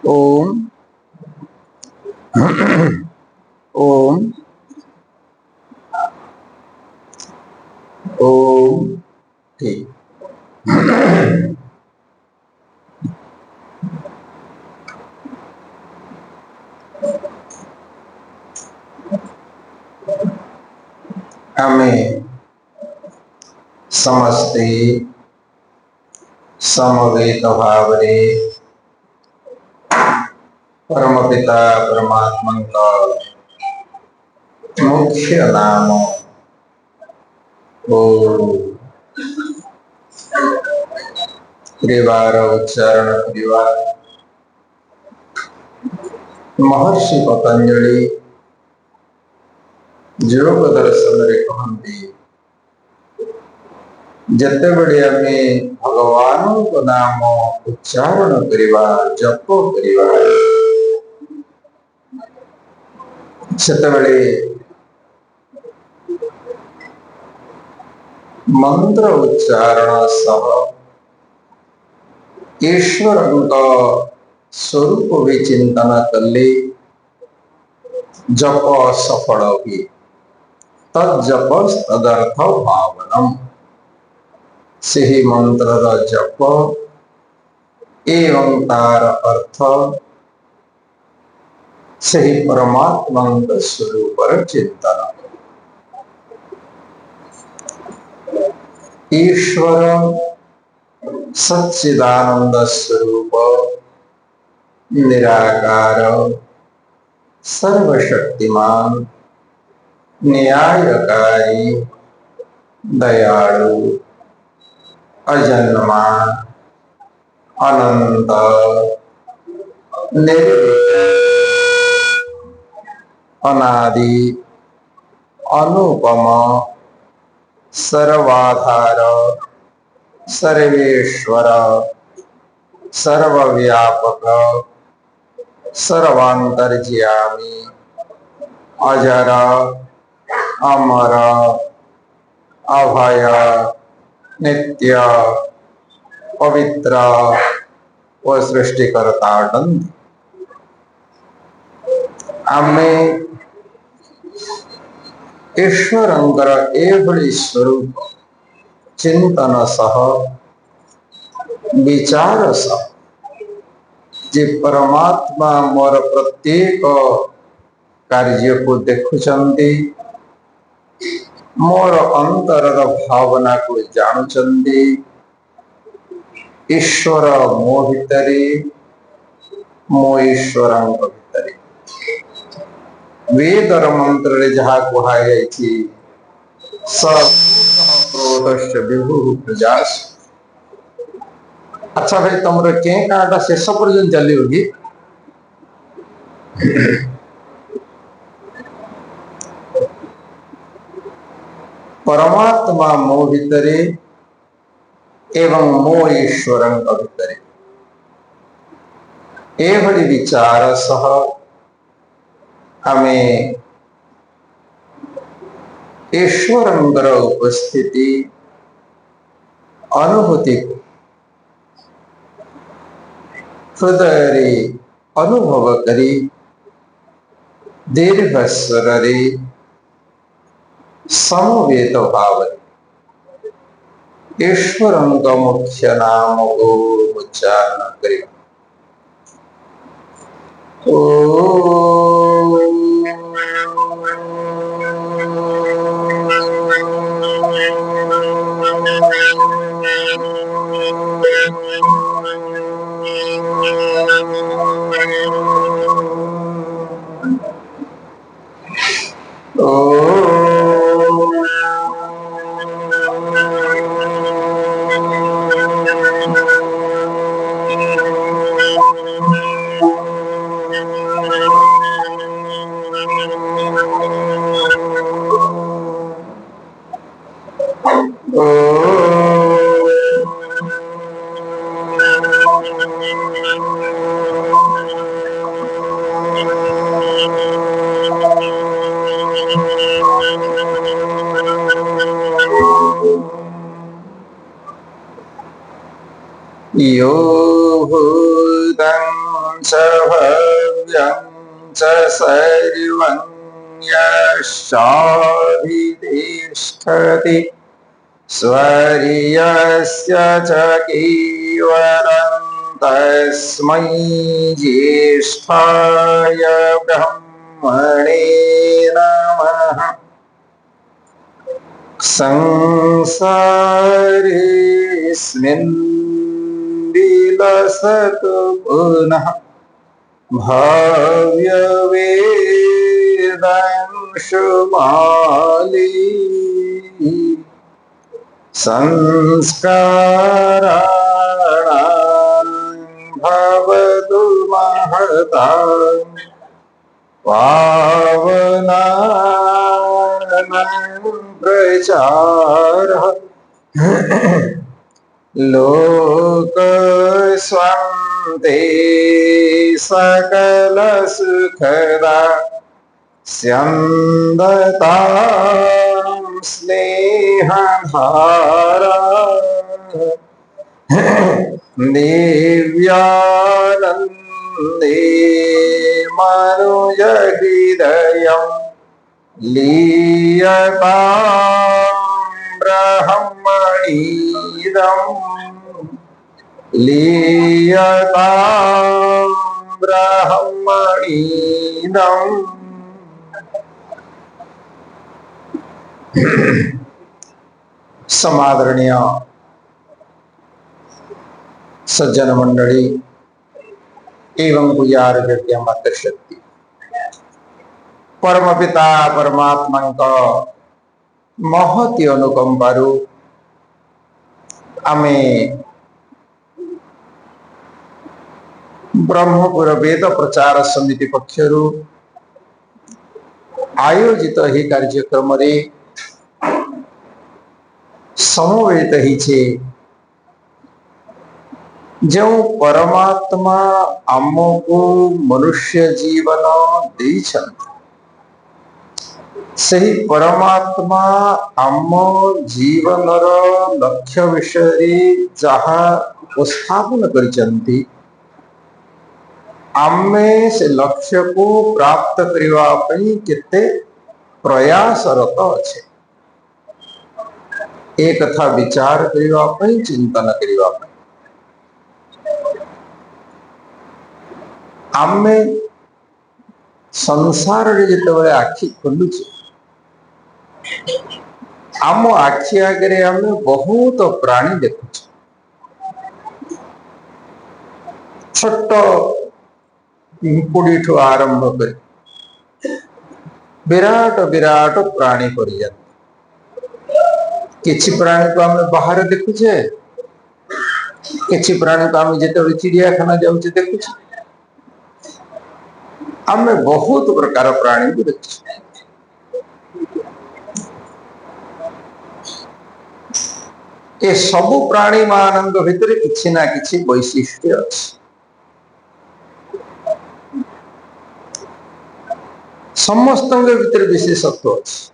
ओम ओम ओम। ठीक। हमें समस्ते समवेत भावरे परम पिता परमात्मा का मुख्य नाम ओ परिवार उच्चारण परिवार महर्षि पतंजलि योग दर्शन रे कहते जिते बड़े आमे भगवान को नाम उच्चारण करवा जप करवा सेतबेले मंत्र उच्चारण सह ईश्वर स्वरूप भी चिंतन कले जप सफल हुए। तजप तदर्थ भावनम से ही मंत्र जप एवं तार अर्थ से ही परमात्मा स्वरूप चिंतन। ईश्वर सच्चिदानंद स्वरूप निराकार सर्वशक्तिमान न्यायकारी दयालु अजन्मा अनंत निर्विकार अनादि अनुपम सर्वाधार सर्वेश्वर सर्वव्यापक सर्वांतर्यामी अजर अमर अभय नित्य पवित्र व सृष्टिकर्ता आमे ईश्वरंकर एभली स्वरूप चिंतन सह विचार सह जे परमात्मा मोर प्रत्येक कार्य को देखुचंदी मोर अंतर भावना को जानुचंदी ईश्वर मो भितरे मो ईश्वर भितरे वेदर मंत्र जहाँ कहुई क्रोधश्च विभु प्रजास। अच्छा भाई तुम के काटा शेष पर्यटन चली होगी परमात्मा मो भितरे एवं मो ईश्वर भितरे एभली विचार सह आमे ईश्वरंकर उपस्थिति अनुभूति हृदय अनुभव करी दीर्घ स्वर समवेत भाव ईश्वर मुख्य नाम को उच्चारण करी। भूतं च भव्यं च सर्वं यश्चाधितिष्ठति स्वरियस्य च केवलं तस्मै ज्येष्ठाय ब्रह्मणे नमः। संसारेऽस्मिन् विलसतु पुनः भव्यवेदांशुमाली संस्काराणां भवतु महतां पावनानां प्रचारः लोकस्वान्ते सकलसुखदा स्यन्दतां स्नेहधारा दिव्यानन्दे मनुजहृदयं लीयतां ब्रह्मणीदम्। समादरणीय सज्जन मंडली एवं पूजार योग्य मातृशक्ति परम पिता परमात्मा महती अनुकंपारू आमे ब्रह्मपुर वेद प्रचार समिति पक्षर आयोजित ही कार्यक्रम रे समवेत ही जो परमात्मा आमको मनुष्य जीवन देइछन्ति सही परमात्मा आम जीवन लक्ष्य विषय जहा उपस्थापन करिसन्ति आमे से लक्ष्य को प्राप्त करने पई केते प्रयासरत अच्छे एक कथा विचार करने पई चिंतन करने पई आमे संसार रे जेतेबेले आखि खोलुचे आम आखि आगे आमे बहुत प्राणी देखुचे छोट पिंपुड़ी ठू आरंभ कर विराट विराट प्राणी पड़ जाते किछि प्राणी को आम बाहर देखुचे किछि प्राणी को आम जिते चिड़ियाखाना जाऊे देखुचे आम बहुत प्रकार प्राणी को देखुचे ए सबु प्राणी मान भितर किछि ना किछि वैशिष्ट्य अछि समस्त भीतर विशेषत्व अच्छे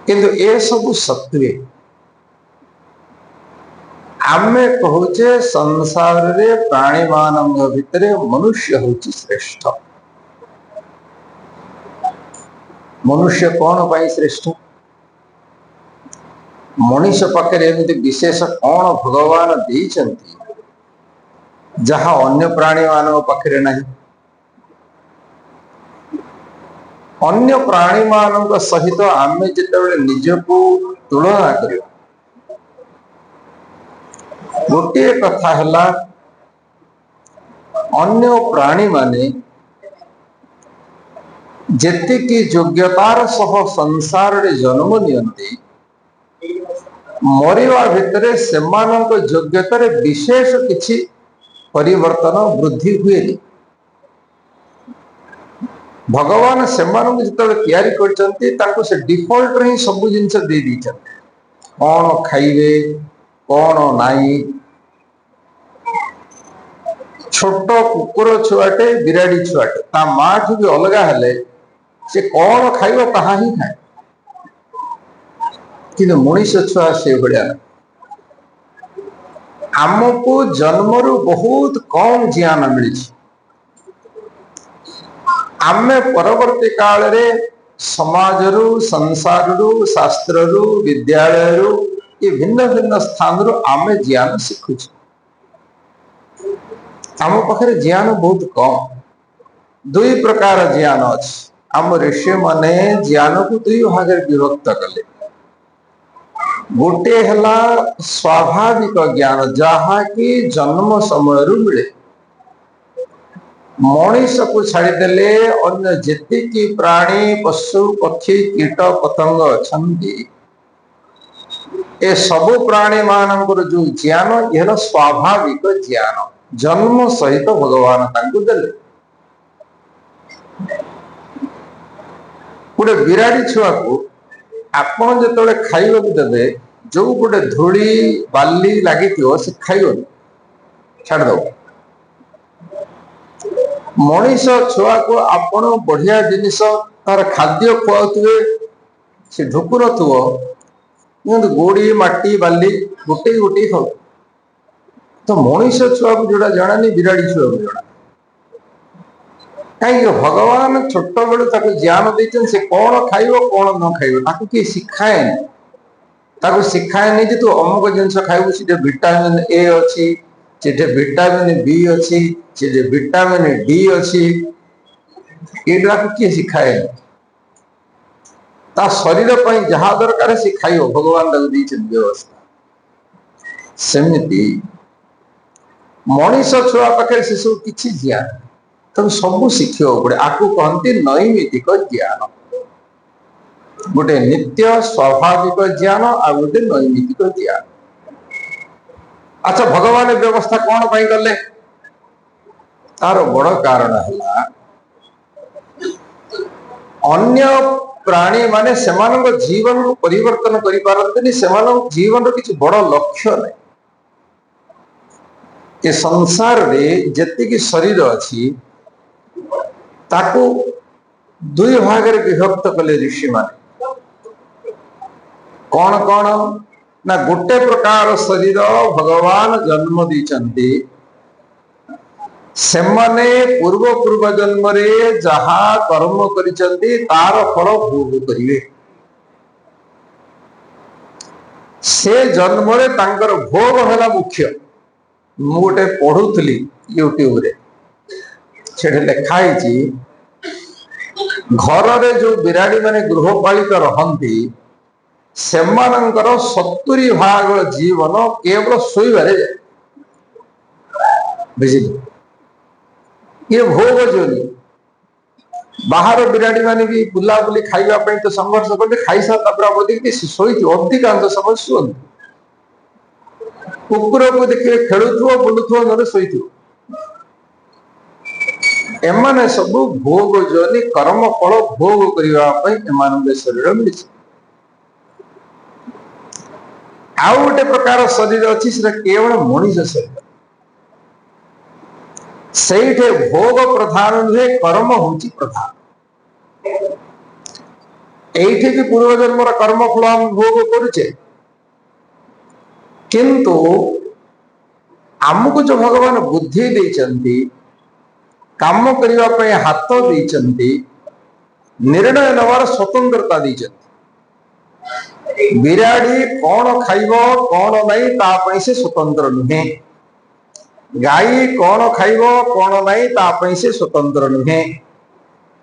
किंतु ए सब सत्वे आमे कहूचे संसार रे प्राणी मानव भितर मनुष्य होची श्रेष्ठ। मनुष्य कौन पाई श्रेष्ठ मनीष पाखे एमती विशेष कौन भगवान देइचंती जहा अन्य प्राणी मानव पाखे नहीं अन्य प्राणी मान सहित आमे जितेबाला निजको तुलना कर गोटे कथा है अन्य प्राणी माने जेतिकी योग्यतार सह संसार रे जन्म नियंती मरिवा भितरे सेमानक योग्यतार विशेष किछि परिवर्तन वृद्धि हुए भगवान से तैयारी कर डिफॉल्ट रे सब जिनस दे कौन खाइबे कौन नाई छोट कुकुर छुआटे बिराड़ी छुआटे ता माँ ठू भी अलग हेले से कौन खाइब ताहा ही खाए कि मनीष छुआ से भाया आमको जन्मरू बहुत कम ज्ञान मिली। आमे परवर्ती काल रे समाजरू संसाररू शास्त्ररू विद्यालयरू ये भिन्न भिन्न स्थान आमे ज्ञान शिखु। आम पाखे ज्ञान बहुत कम। दुई प्रकार ज्ञान अच्छी। आम ऋषि माने ज्ञान को दुई भाग विभक्त कले। गोटे हला स्वाभाविक ज्ञान जहा कि जन्म समय मिले। मनीष को छाड़देले अन्य जेतिकी प्राणी पशु पक्षी कीट पतंग अच्छी ए सबु प्राणी मानकर जो ज्ञान यह स्वाभाविक ज्ञान जन्म सहित भगवान तांकु देले। गोटे बिराड़ी छुआ को आपण जो खाइबा देवे जो गोटे धूली बाली लगी से खाइबनी छाड़द। मनीष छुआ को आपण बढ़िया जिनिस तार खाद्य खुआवे से ढुकु नुव गोड़ी माटी बाली गोटे गोटे खाऊ। तो मनीष छुआ को जोड़ा जाना नहीं बिराड़ी छुआ को जाना कहीं भगवान छोट बेलू ज्ञान देते से कौन खाइब कौन न खाइब किए शिखाए शिखाए जे तू अमुक जिनस खाइबू से विटामिन ए अच्छी से विटामिन बी अच्छी से विटामिन डी अच्छी ये किए शिखाए ता शरीर पर जहाँ दरकार से खाइब भगवान व्यवस्था सेमती मनीष छुआ पाखे से सब किसी ज्ञान तब सब शिखा पड़े। आपको कहते नैमितिक ज्ञान गोटे नित्य स्वाभाविक ज्ञान आ गोटे नैमितिक ज्ञान। अच्छा भगवान व्यवस्था कौन पाई गले तार बड़ कारण है अन्य प्राणी माने सेमानक जीवन को परिवर्तन करि पारंतनी सेमानक जीवन रो किछि बड़ लक्ष्य नहीं। ये संसार रे जेतिकी शरीर अच्छी ताकू दुई भाग विभक्त कले ऋषि माने कौन कौन ना गोटे प्रकार शरीर भगवान जन्म दीचंती सेमाने पूर्व पूर्व जन्म रे जहा कर्म करिचंती तार फल भोग करिवे। से जन्म रे तांकर भोग होला मुख्य। मु गोटे पढ़ुथली यूट्यूब रे सेठे लिखाई घर रे जो बिराड़ी माने गृहपालित रहंती सेमानंकर 70 भाग जीवन केवल सोईबारे बुझिले ये भोग जोनी बाहर बिराड़ी माने भी बुला बुली खाइबा पई तो संघर्ष करते खाई सारा तापर सोई अधिकांश समय शुअंती कुकुर को देखिए खेलुथो बुलुथो नरे सोईथो एमाने सब भोग जोनी कर्म फल भोग करिवा पई एमानके शरीर मिली। आउ गोटे प्रकार शरीर अच्छी से केवल मनीष शरीर से भोग प्रधान नुहे कर्म होची प्रधान। एठी भी पूर्व जन्म कर्म फल हम भोग करुचे किंतु आमको जो भगवान बुद्धि देचंती काम करिवा पे हाथ देचंती निर्णय नवार स्वतंत्रता देचंती। बिराड़ी कौन खाइब कौन नहीं तापई से स्वतंत्र नुहे। गाई कौन खाइब कौन नहीं तापई से स्वतंत्र नुहे।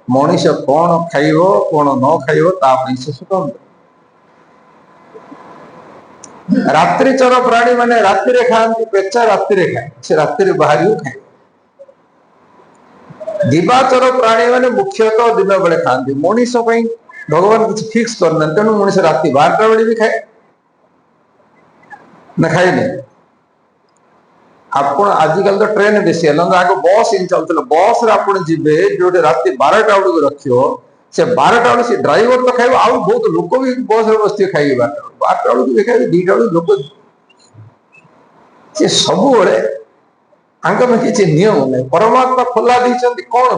मनीष कौन खाइब कौन न खाइब तापई से स्वतंत्र। रात्रि चर प्राणी माने राति रे खाती पेचा राति रे खाए से राति रे बाहर खाए। दिवाचर प्राणी माने मुख्यतः दिन बेले खाती मनीष भगवान किसी फिक्स करना तेणु मनीष राति 12टा बेले भी खाए ना खाए नहीं। आप आजिकल तो ट्रेन बेसी आगे बस इन चलते बस जी जो राति 12टा बेलू रखियो से 12टा बेले से ड्राइवर तो खाइब आउ बहुत लोक भी बस बस खाइबे 12टा बेलू भी खाइबे 2टा बेलू लोक से सब किसी नियम नहीं। परमात्मा खोला दी कौन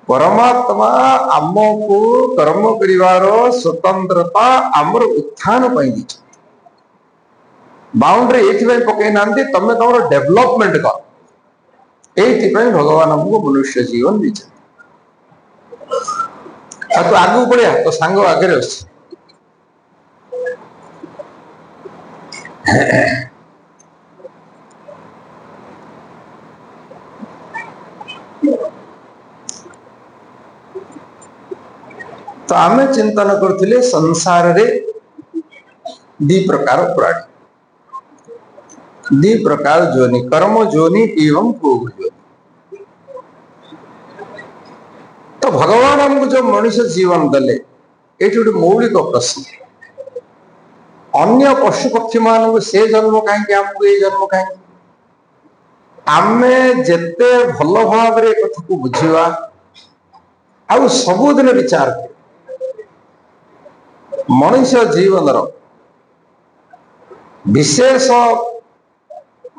परमात्मा आमको कर्म करिवार स्वतंत्रता आमर उत्थान पाई दी बाउंड्री ये पकई ना तुम तुम डेवलपमेंट कर ये भगवान हमको मनुष्य जीवन दीजिए। तू आगू बढ़िया तो सांग आगे तो आम चिंतन करथिले संसार रे दी प्रकार प्राणी, दी प्रकार जोनि, कर्म जोनि एवं भोग जोनि। तो भगवान हमको जो मनुष्य जीवन दले ये गोटे मौलिक प्रश्न, अन्य पशु पक्षी मान से जन्म कहीं आमको ये जन्म कहीं आमे जेते भल भाव कथा को बुझा आउ सबुदिन विचार मनुष्य जीवन विशेष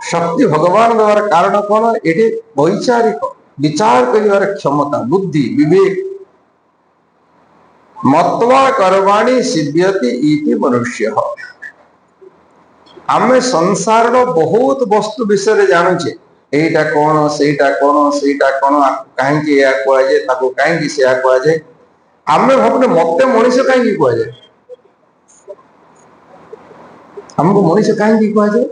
शक्ति भगवान द्वारा कारण कौन ये वैचारिक विचार कर क्षमता बुद्धि विवेक मत्वा कर्माणि सिद्ध्यति इति मनुष्य। आमे संसार बहुत वस्तु विषय जानूचे एटा कौन सेटा कौन सेटा कौन कहीं कहुए कहीं से कहुए आमे भावने मत मनीष कहीं कहुए हमको मनीष कहीं कहुए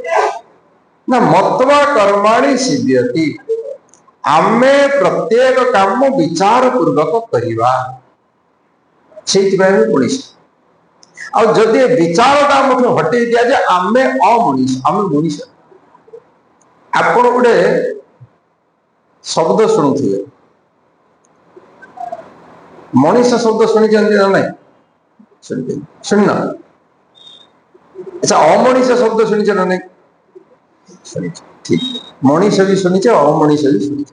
ना मत्वा कर्माणि सिद्ध्यति आमे प्रत्येक काम विचार पूर्वक करवा से मनीष आदि विचारटा हटई दिया जाए आमे अमनीष आम मनीष। आपण गोटे शब्द शुणुवे मनीष शब्द शुणी ना ना शुण अच्छा अमनीष शब्द शुणी ना नहीं ठीक मनीष भी शुणी अमनीष भी शुणी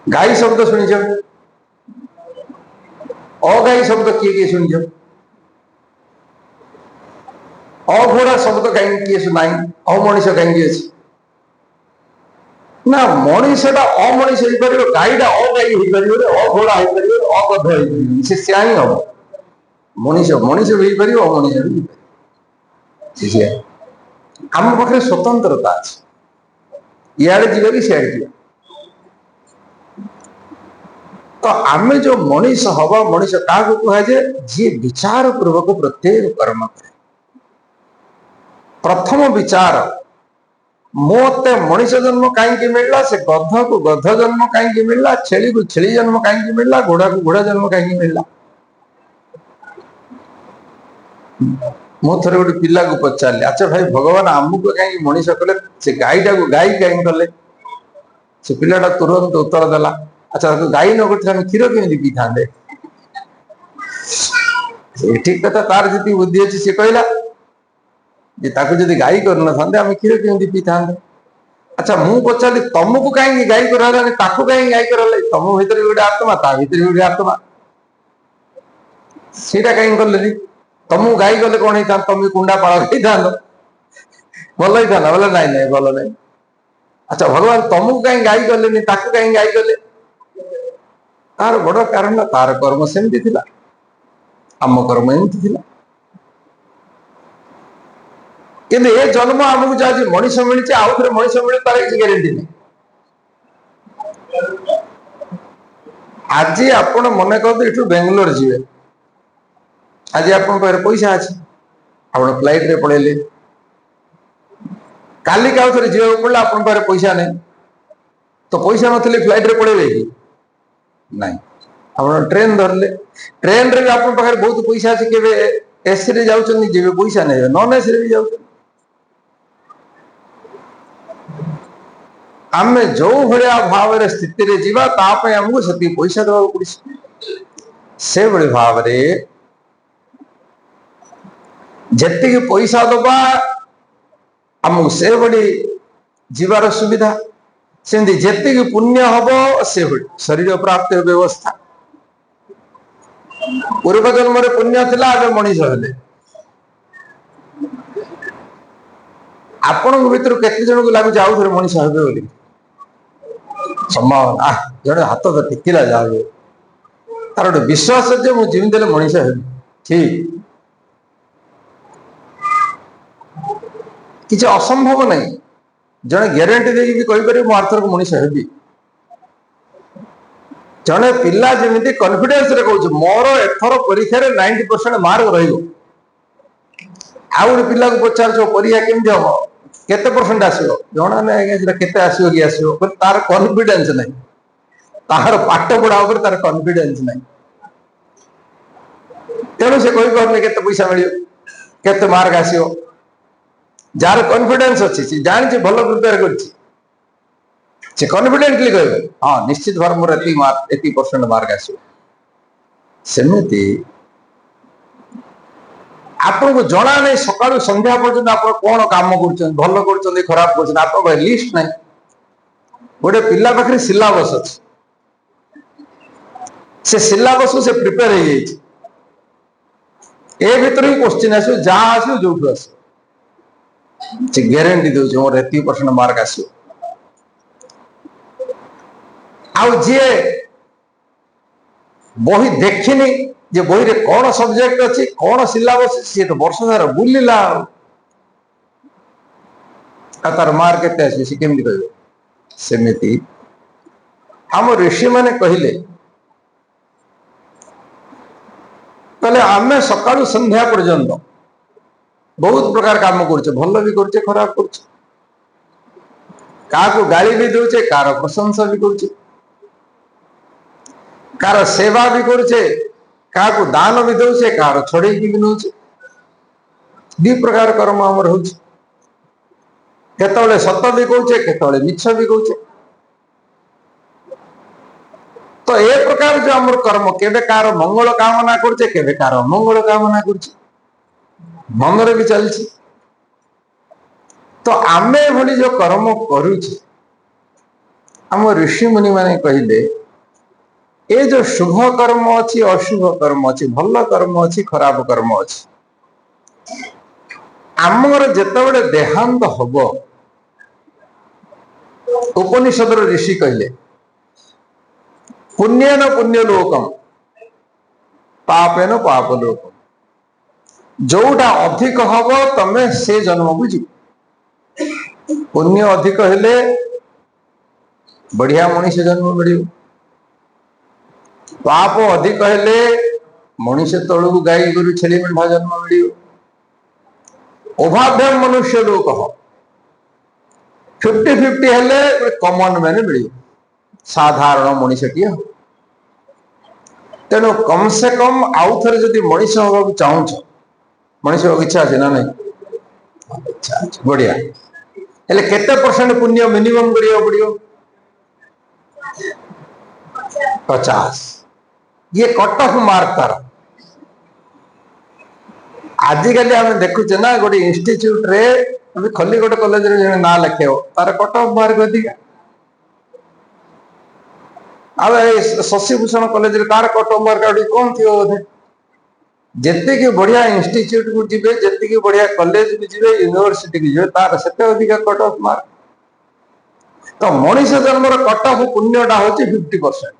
गाई शब्द शुणी अगाई शब्द किए शुणी अघोड़ा शब्द कहीं किए सुना अमनीष कहीं अच्छे ना मनीषटा अमनीष हो पार गाईटा अगाई हो पार अघोड़ा हो पार अगध से सिया ही हम मनीष मनीष भी पार अमनीष भी आम पाखे स्वतंत्रता अच्छे इे जीवा कि सियाड़े जीवा तो आम जो मनीष हवा मनीष क्या कहुए जी विचार पूर्वक प्रत्येक कर्म करे प्रथम विचार मत मनीष जन्म कहीं मिलला से गध को गध जन्म कहीं मिलला छेली को छेली जन्म कहीं मिलला घोड़ा को घोड़ा जन्म कहीं मिलला। मु थे गोटे पिला को पचारे अच्छा भाई भगवान आमको कहीं मनीष कले से गाईटा को गाई कहीं कले से पिलाटा तुरंत उत्तर देला अच्छा गाई न कर क्षीर केमी पी था ठीक कथा तार जी बुद्धि अच्छी सी कहला जदि गाई करना आम क्षीर केमी पी था। अच्छा मु पचारि तुमको कहीं गाई करा कहीं गाई कर तुम भीतर गोटे आत्मा ता भीतर गोटे आत्मा सीटा कहीं कले तुमको गाई गले कौन होता तुम कुंडा पाल था भल ही था बोले नाई नाई भल नहीं। अच्छा भगवान तुमको कहीं गाई गले कहीं गाई गले तार बड़ कारण तार कर्म सेमती थिला आम कर्म एमती थिला किंतु ये जन्म आमको जहाँ मनीष मिली आउ थे मनीष मिले तार किसी ग्यारंटी नहीं। आज आपण मन कर यू बेंगलोर जी आज आप पैसा अच्छे आप फ्लाइट रे पड़े काली का थे जा पड़ा आप पैसा नहीं तो पैसा ना फ्लाइट रे पड़े कि नहीं आप ट्रेन धरले ट्रेन रे आप बहुत पैसा अच्छे के एसी रे जाऊँ जी पैसा नहीं नॉन एसी रे भी जाऊँ आम जो भाया भाव स्थित आमको से पैसा देवा पड़े से भाव जी पैसा दबा आमको से बड़ी जीवार सुविधा सेमती जी पुण्य हम से शरीर प्राप्त व्यवस्था पूर्व जन्म पुण्य थिला आज मनीष हेले आपण भीतर केते जन को लगुच आउ थे मनीष हे बोली संभावना जड़े हाथ तो टिकिला जाए तार गोटे विश्वास जे मुझे मनीष हे ठीक किसी असंभव नहीं जड़े ग्यारंटी देकी भी कहि परिबो आर्थर को मनीष हेबी जड़े पिला जमी कॉन्फिडेंस रे कहूँ मोर एथर परीक्षा 90% मार्क रही आउ पिला को पचार परीक्षा केमती हम केते परसेंट आसो जना ना आज्ञा केते आसो कि आसो तार कॉन्फिडेंस नहीं तार पाठ पढ़ा उपर तार कॉन्फिडेंस नहीं तेणु से कहि पारने केते पैसा मिलियो केते मार्क आसो जार कॉन्फिडेंस अच्छी सी जानी भल प्रिपेयर करछि से कॉन्फिडेंटली कह हाँ निश्चित भाव मोर एति परसेंट मार्क आसो सेमिति आपन को जना नहीं सकाळ संध्या पर्यंत आप कौन काम कर भल कर खराब कर आप लिस्ट नहीं गोटे पिला पाखे सिलेबस अच्छे से सिलेबस से प्रिपेयर हो जाए ए भीतर ही क्वेश्चन आसो जहाँ आसो जो आसो ग्यारंटी दे मोर एति परसेंट मार्क आसो आउ जी बही देखनी जे बही रे कौन सब्जेक्ट अच्छी कौन सिलेबस सी तो वर्ष सारा बुलिला तार मार्क केते आसी सी केमती कहबो सेमिति हम ऋषि माने कहले आमे सकाळु संध्या पर्यंत बहुत प्रकार काम करछे भल भी करछे खराब करछे काको गाली भी दोचे कार प्रशंसा भी करछे कार सेवा भी करछे काको दान भी दौचे कार छोड़े भी नौचे दी प्रकार कर्म हमर होचे केतले सत भी कहचे केतले मिछ भी कहचे तो ए प्रकार जो हमर कर्म केबे कार मंगल कामना करछे केबे कार मंगल कामना करछे मन रे भी चलछि तो आमे भली जो कर्म करूछे हम ऋषि मुनि माने कहिले ए जो शुभ कर्म अच्छी अशुभ कर्म अच्छी भल कर्म अच्छी खराब कर्म अच्छी आमर जेतबेले देहांत हब उपनिषद ऋषि कहले पुण्यन पुण्य लोकम पापेन पाप लोकम जोटा अधिक हब तमे से जन्म बुझी पुण्य अधिक हेले बढ़िया मनीष जन्म मिल पाप अधिक हेले मनीष तलू गाई गोरु छेली मेढा जन्म मिल अभाव्य मनुष्य लोक 50-50 हेले कॉमन मैंने मिल साधारण मनीष टी तेणु कम से कम आउ थे जदि मनीष हवा चाहूच मनीष हवा इच्छा अच्छे ना नहीं बढ़िया हेले केते परसेंट पुण्य मिनिमम करिया पड़ियो 50 ये कट ऑफ मार्क तार आजिकल आम देखुचे ना गोटे इंस्टीट्यूट रे खली गोटे कॉलेज रे ना लिखे तार कट ऑफ मार्क अधिका शशिभूषण कॉलेज रे तार कट ऑफ मार्क कौन थी बोधे जेतिकी बढ़िया इंस्टीट्यूट को जीवे जेतिकी बढ़िया कॉलेज को जीवे यूनिवर्सिटी को जीवे तार सेते अधिका कट ऑफ मार्क तो मनीष जन्म कट ऑफ पुण्यटा होची 50%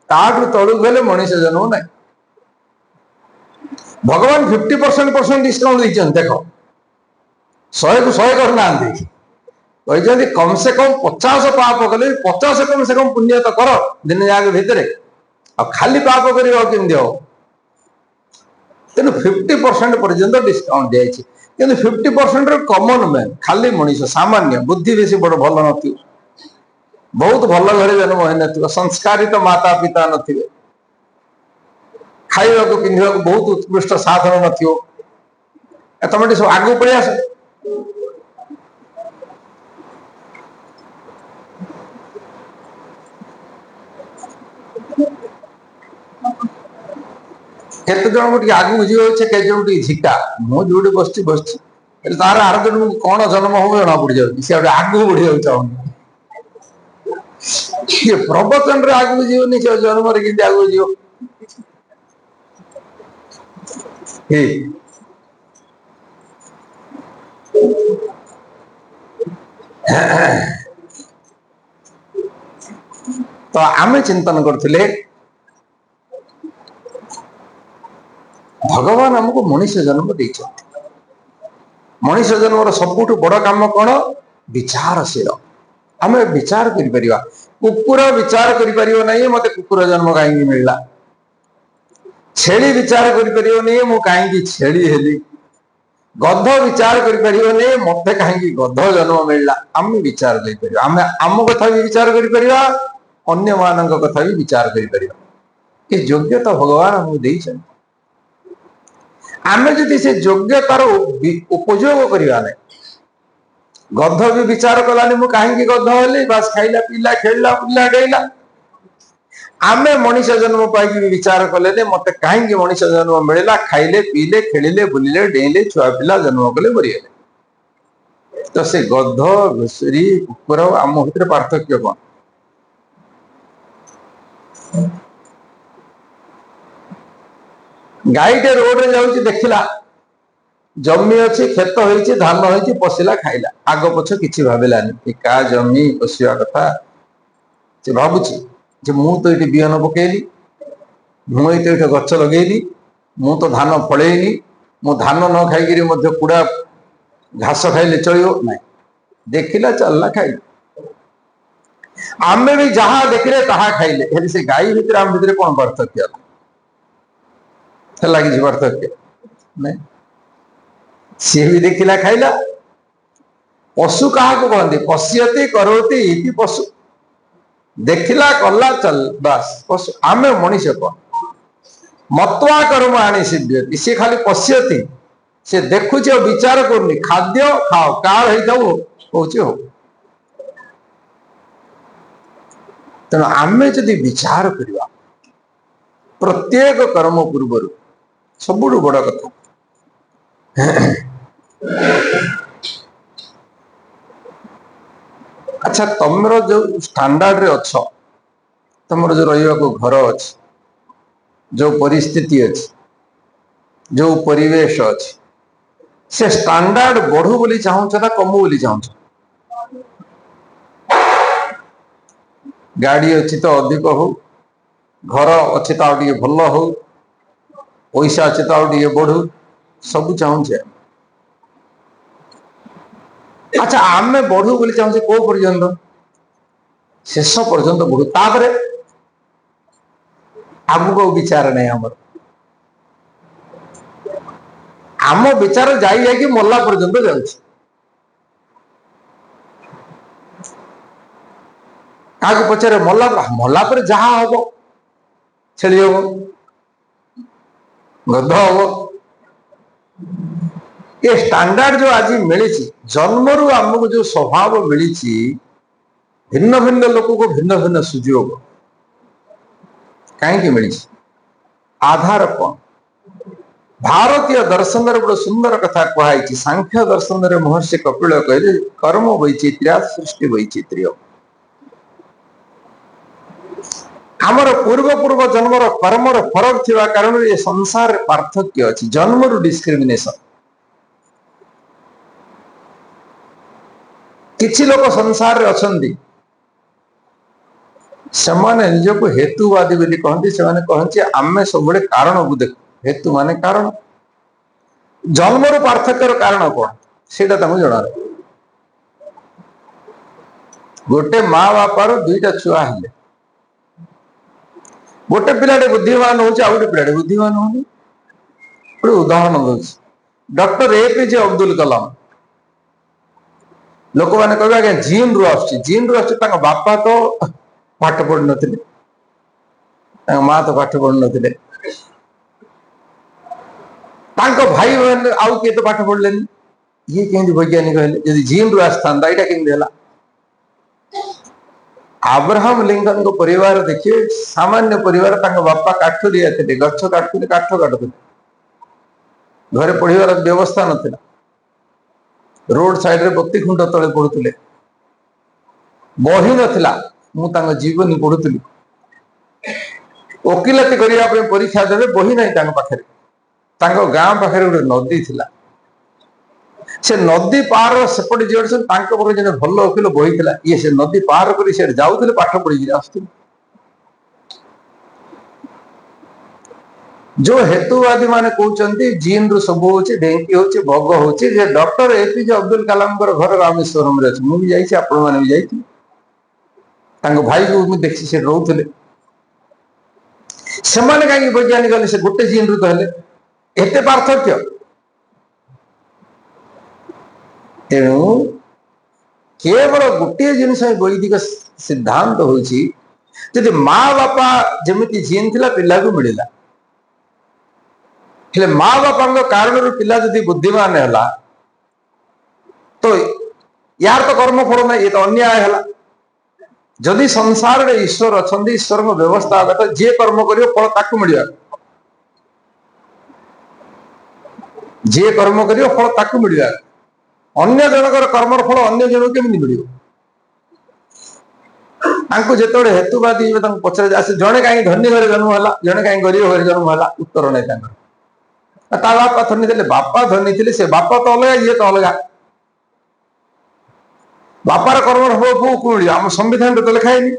ताठू तलू गले मनीष जन्म ना भगवान 50% डिस्काउंट दीचन देख 100 को 100 करना कहते कम से कम 50 पाप कले 50 कम से कम पुण्य तो कर दिन जाक भितर खाली पाप कर तेणु 50% पर्यंत डिस्काउंट दिखाई कि 50% कॉमन मैन खाली मनीष सामान्य बुद्धि बेसी बड़ भल न बहुत भल घर जन्म हो न संस्कारित माता पिता न खावा को पिंधा बहुत उत्कृष्ट साधन न तुम सब आगू पड़े आस केते जन को आगू बुझी के जन झिका मुझे बस तार आर जन कौन जन्म हो जना पड़ जाए सी आगू बढ़िया चाहूँ प्रवचन रे आगू जीवन से जन्म के आगू जीव तो आम चिंतन करथिले भगवान हमको मनुष्य जन्म मनीष जन्म सबुठ बड़ काम कौन विचारशील आम विचार कर कुकुर विचार कर मत कुकुर जन्म कहीं मिलला छेली विचार कर कहीं छेली हेली गध विचार कर मत कहीं गध जन्म मिलला आम विचार कर आम कथा भी विचार कर अन्य मान कथा भी विचार कर योग्यता भगवान हमको आमे जदि से योग्यतार उपयोग करवा ना गध भी विचार कलानी मु कहीं गध हेली बास खाइला पीला खेलला बुला गईला आमे मनीष जन्म पाई विचार कले मत कहीं मनीष जन्म मिलला खाइले पीले खेलिले बुलिले डेले छुआ पिला जन्म कले मरीगले तो से गध घुषुरी कुकुर आम भीतर पार्थक्य कौन गाईटे रोड रे जाऊँ देखला जमी अच्छी खेत हो धान हो पशिला खाइला आग पछ कि भाविलानी का जमी पशिया कथा से भावुची मु तो ये बिहन पकेली मुझे तो ये गच लगेली मु तो धान फलैनी मु धान न खाई कूड़ा घास खाइले चलो ना देखला चलना खाइला आमे भी जहाँ देखले ताहा खाइले से गाई भितर आम भितर कौन पार्थक्य लगी पार्थक्य नहीं सी भी देखला खाइला पशु क्या कहते पश्यति करोति इति पशु देखला कला चल बस पशु आमे मनीष कौन मत्वा कर्म आनी सिद्ध्यति सी खाली पश्यति से देखुचे विचार करनी खाद्य खाओ काल हो तेना आमे जदि विचार करवा प्रत्येक कर्म पूर्व सबुठ बड़ कथा अच्छा तुमर जो स्टैंडर्ड रे अच्छ तुमर जो रहा घर अच्छी जो परिस्थिति अच्छी जो परिवेश अच्छी से स्टैंडर्ड बढ़ू बोली चाहूच ना कमु बोली चाहूच गाड़ी अच्छी तो अधिक हो घर अच्छी तो आगे भल हो पैसा अच्छी तो आगे बढ़ू सब चाहूचे अच्छा आम बढ़ू बोली चाहूचे को पर्यंत शेष पर्यंत बढ़ू तापर आगु विचार नहीं आम विचार जाई मल्ला पर्यंत जाऊँ क्या पचारे मल्ला मल्ला पर जहाँ हम छेली हम गध हम ये स्टैंडर्ड जो आज मिली जन्मरु आमको जो स्वभाव मिली भिन्न भिन्न लोक को भिन्न भिन्न सुजोग कहीं मिली आधार कौन भारतीय दर्शन गोटे सुंदर कथा कहुई सांख्य दर्शन रे महर्षि कपिल कहले कर्म वैचित्र्य सृष्टि वैचित्र्य आमर पूर्व पूर्व जन्मर कर्मर फरक थिबा कारण ये संसार पार्थक्य अछि जन्मरु डिस्क्रिमिनेशन किछि लोक संसार रे अछंती समान निजको हेतुवादी बोली कहती से कहते आमे सब कारण को देख हेतु माने कारण जन्मर पार्थक्यर कारण कौन से जना गोटे माँ बापार दुईटा छुआ हेले गोटे पिलाटे बुद्धिमान हो गोटे पिलाटे बुद्धिमान होनी गोटे उदाहरण दूसरी डॉक्टर एपीजे अब्दुल कलाम लोक मैंने कह आज्ञा जीन रु आस बापा तो पाठ पढ़ न माँ तो पाठ पढ़ न भाई मैंने आउ किए तो पाठ पढ़ले ये कमी वैज्ञानिक हेल्ले जीन रु आसता यहाँ केमती अब्राहम लिंकन को परिवार देखिए सामान्य परिवार बापा काठुरिया थे गछ काटुले काठ काटुले घरे पढ़ार व्यवस्था नथिला रोड साइड रे बत्ती खुंट तले पढ़ुले बही नथिला मु तांग जीवनी पढ़ुली वकिलाती करने परीक्षा देवे बही ना पाखे गाँ पाखे गोटे नदी थिला से नदी पार सेपटे जी भल वकिल बही थिला ये से नदी पार कर जाऊे पाठ पढ़ी आस जो हेतुवादी माने कहते जीन रु सब होची ढेंकी होची भोग होची जे डॉक्टर एपीजे अब्दुल कलाम घर रामेश्वरम रे अछि मुझे जाइए आपण माने भी जाइए तांको भाई को मुझे देखि से रोउथले सेमाने काई वैज्ञानिक गले से गोटे जीन रु कहले एते पार्थक्य तेणु केवल गोटे जिनस वैदिक सिद्धांत होची जदि माँ बापा जमिति जीन थिला पिला को मिलिला हेले माँ बापा कारण पिला जदि बुद्धिमान है तो यार तो कर्म फल ना ये तो अन्याय है जदि संसार रे ईश्वर अच्छा ईश्वर व्यवस्था आगत जे कर्म कर फल ताकू मिलवा जे कर्म कर फल ताकू मिलवा अन्य जनकर कर्मर फल अन्य जन केमी मिल जो हेतुवादी पचार जड़े कहीं धनी घर जन्म है जड़े कहीं गरीब घर जन्म है उत्तर नहीं ता बापा धनी थे बापा धनी थे से बापा तो अलग ये तो अलग बापार कर्म फल पु को मिल आम संविधान तो लिखाई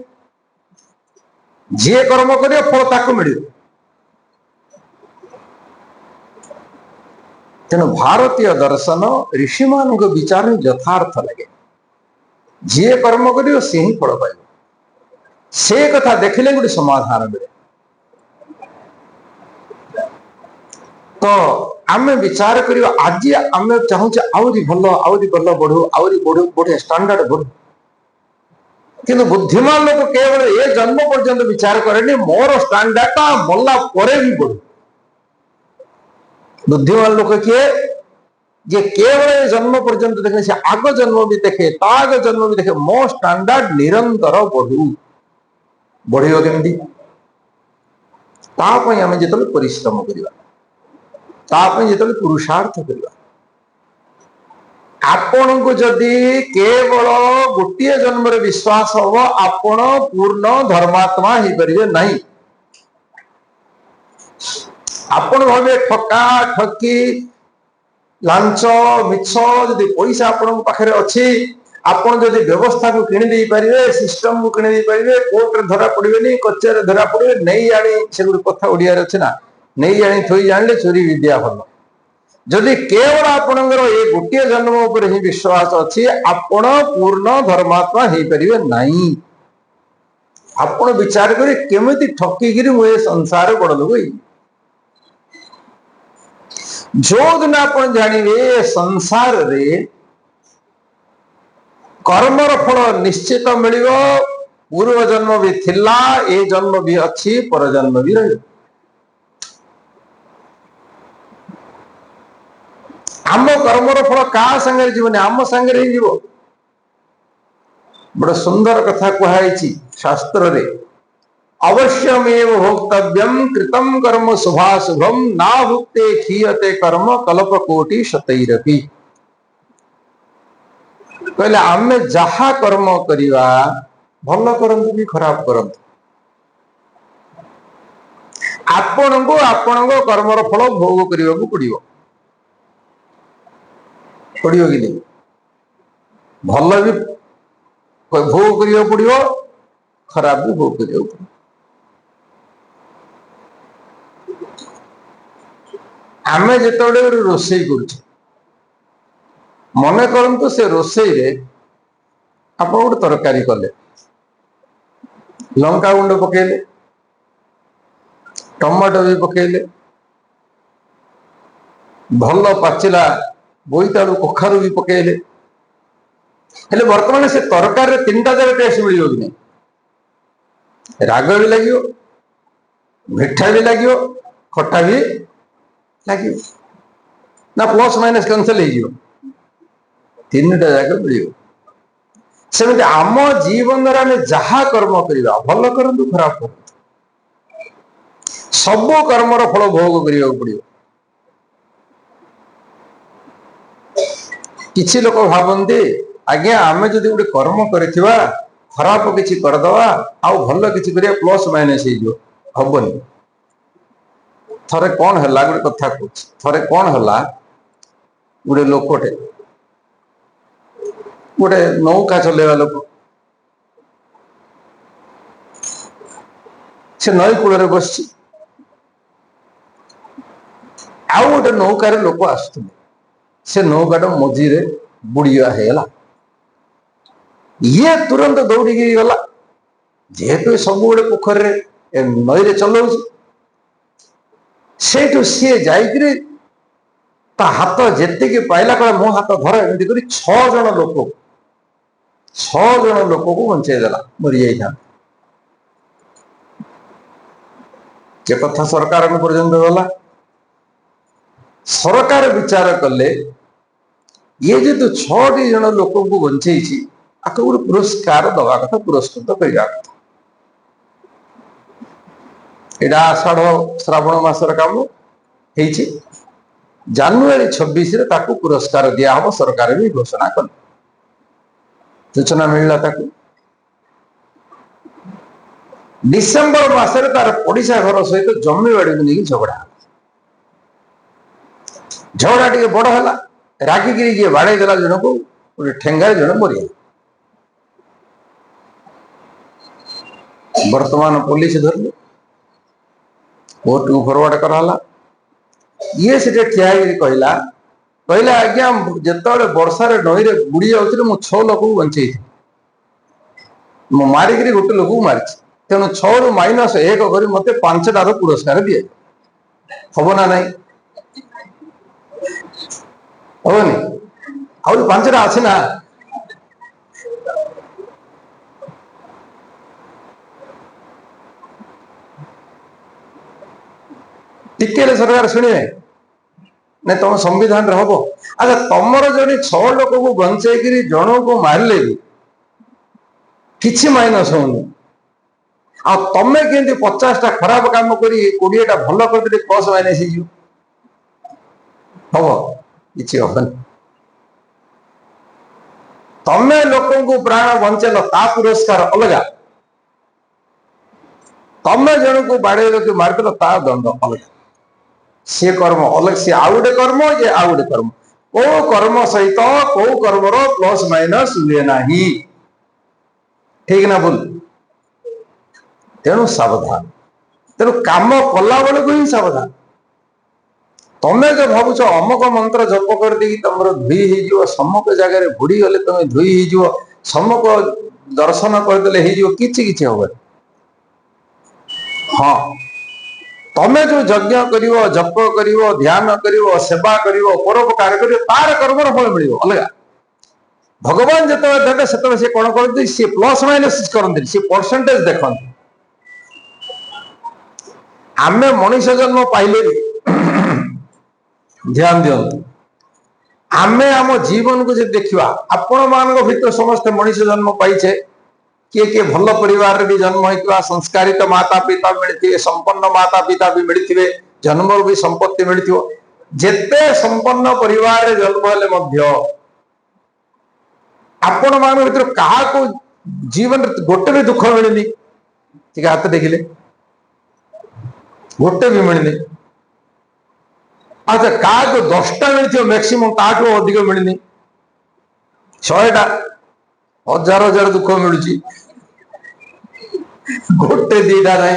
जी कर्म कर फल ताकू मिल तेणु भारतीय दर्शन ऋषि मान विचार यथार्थ लगे जी कर्म कर सी ही फल पाइब से कथा देखिले गोटे समाधान मिले तो आम विचार कर आज आम चाहूचे आहरी भल आहरी भल बढ़ू आहरी बढ़ू बढ़े स्टैंडर्ड बढ़ू किंतु बुद्धिमान लोग केवल ए जन्म पर्यंत विचार करे मोर स्टैंडर्ड मल्ला परे भी बढ़ू बुद्धिमान लोग किए जे केवल जन्म पर्यंत देखे से आग जन्म भी देखे ताग जन्म भी देखे मो स्टैंडर्ड निरंतर बढ़ू बढ़ियो केमती आम जो परिश्रम करवा जो पुरुषार्थ करवा आपण को जदि केवल गोटे जन्म विश्वास हम आपण पूर्ण धर्मात्मा ही करिवे नहीं आपण भावे ठका ठकी लांच मिछ जदि पैसा आपण पाखे अच्छी आपण जदि व्यवस्था को किणी दे पारे सिस्टम को किणी दे पारे कोर्ट रे धरा पड़े कचेरी धरा पड़े नहीं आनी से गोटे कथा ओडिया अच्छे ना नहीं आनी थोई जानले चोरी विद्या भल जदि केवल आपणकर ये गोटे जन्म उपर ही विश्वास अच्छी आपण पूर्ण धर्मात्मा हो पारे नहीं आपण विचार करी केमिति ठकिकी मुझे संसार बड़ लोग जो दिन आप जानवे संसार रे कर्मर फल निश्चित मिल पूर्व जन्म भी थिला ए जन्म भी अच्छी पर जन्म भी रही आम कर्मर फल क्या संगे जीवन आम संगे ही जीव बड़ सुंदर कथा कहुई शास्त्र रे अवश्यमेव भोक्तव्यम कृतम कर्म शुभाशुभम ना भुक्ते खीयते कर्म कल्प कोटि शतैरपि कहले आमे जहा कर्म करिवा भल करंतु कि खराब करंतु आपण को कर्मर फल भोग करने को पड़ियो कि नहीं भल भी भोग करने पड़ो खराब भी भोग करने पड़ो आमे जिते रोसे कर मन करंतु से रोसे आप गोटे तरकारी कले लंका गुंड पकेले टमाटो भी पकेले भल पाचिला बोईतालु कखारु भी पकेले हेले वर्तमान से तरकारी तीन टा जगह टेस्ट मिल कि नहीं राग भी लगे मिठा भी लगे खट्टा भी लगे ना प्लस माइनस कैंसल हो तीन टा जगह मिल सेमती आम जीवन आम जहा कर्म करवा भल करतु खराब कर सब कर्मर फल भोग करने पड़ो किसी लोक भावती आज्ञा आम जदि गोटे कर्म करथिबा खराब किसी करदवा आउ भल किसी करिया प्लस माइनस हो हबनी थरे कौन है गोटे कथा कहूँ थरे कौन है गोटे लोकटे गोटे नौका चलेवा लोक से नई कूल बस आउ गोटे नौकार लोक आसुले से नौकाटा मझीरे बुड़िया है ये तुरंत दौड़ी गला जेहेतु सब गोटे पोखर नई रे चलाऊ से सी जाकि हाथ जी पाइला कला मो हाथ धर एमती कर 6 जन लोक को बंचेदेला मरी जाता के कथा सरकार पर्यंत गला सरकार विचार कले ये जो 6 जन लोक को बंचे आपको गोटे पुरस्कार दवा कथा पुरस्कृत करवा कथा एटा आषाढ़ श्रावण मासर काम हो जानुआरी 26 रे ताकू पुरस्कार दिया हम सरकार भी घोषणा कले सूचना मिलला ताकू डिसेम्बर मासरे तार पड़िशा घर सहित जमी बाड़ी को नहीं झगड़ा टे बड़ है रागिकी किए बाड़े देला जन को गोटे ठेंगार जन मरी वर्तमान पुलिस धरले कोर्ट को फरवर्ड कराला ये से ठिया कहला कहला आज्ञा जिते वर्षार नई रे बुड़ी जाऊे मु 6 लोक को बंचे मारिक गोटे लोक मारी तेणु 6 रु -1 कर मत 5टार पुरस्कार दिए हम ना नहीं हेनी आ 5टा आसीना टिके सरकार शुणे ना तुम संविधान हम अच्छा तुमर जड़े 6 लोक को बंचे जन को मारे भी किसी माइनस होनी आ तमें केमती 50टा खराब काम कर 20टा भल कर प्लस माइनस हम कि हबन तमें लोक को प्राण बंचेल ता पुरस्कार अलग तमें जन को बाड़े कि मारिदेल ता दंड अलग सी कर्म अलग सी आउ गोटे कर्म ये आउ गोटे कर्म को कर्म सहित को कर्मर प्लस माइनस हुए ना ठीक ना भूल तेणु सावधान तेणु काम कला बेलू ही सावधान तमें जो भावुच अमुक मंत्र जप कर दी तुम धुई हो सम्मुख जगह बुड़ी गले तुम धुई हो सम्मुख दर्शन करदे कि हम हाँ तमें जो यज्ञ कर जप कर ध्यान कर सेवा कर परोपकार कर तार कर्मर फल मिल अलग भगवान जो देते से कौन करते सी प्लस माइनस करते सी परसेंटेज देखते आमे मनीष जन्म पाइले ध्यान दिंतु आमे आम जीवन को देखा आपण मान भर समस्त मनीष जन्म पाइचे किए किए भल परिवार भी जन्म होता संस्कारित माता पिता मिलते संपन्न माता पिता भी मिलते जन्म भी संपत्ति मिलती जेते संपन्न परिवार जन्म हेले आपण मान भर क्या जीवन गोटे भी दुख मिलनी ठीक हाथ देखिले गोटे भी मिलनी अच्छा क्या 10टा मिलती मैक्सिमम ताठू अधिक मिलनी 100टा हजार हजार दुख मिलूची गोटे 2टा ना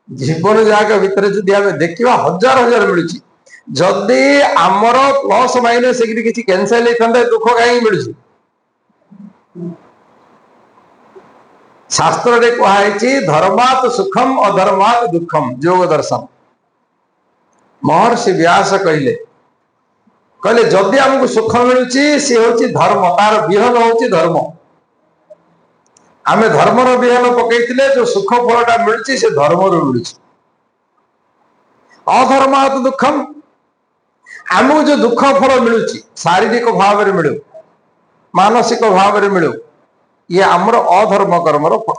जीवन जाक भितर जदि आम देखा हजार हजार मिलूची जदि आमर प्लस माइनस किसी कैंसल होता दुख कहीं मिलूची शास्त्र रे कहुई धर्मात् सुखम अधर्मात् दुखम योग दर्शन महर्षि व्यास कहले कहले जदि आमको सुख मिलूची सी हूँ धर्म तार विहन हूँ धर्म आमे धर्मर विहन पकईले जो सुख फलटा मिलूची से धर्म मिलूची अधर्मात् दुखम आमको जो दुख फल मिलूची शारीरिक भाव में मिलू मानसिक भाव में मिलू ये आमर अधर्म कर्मर फल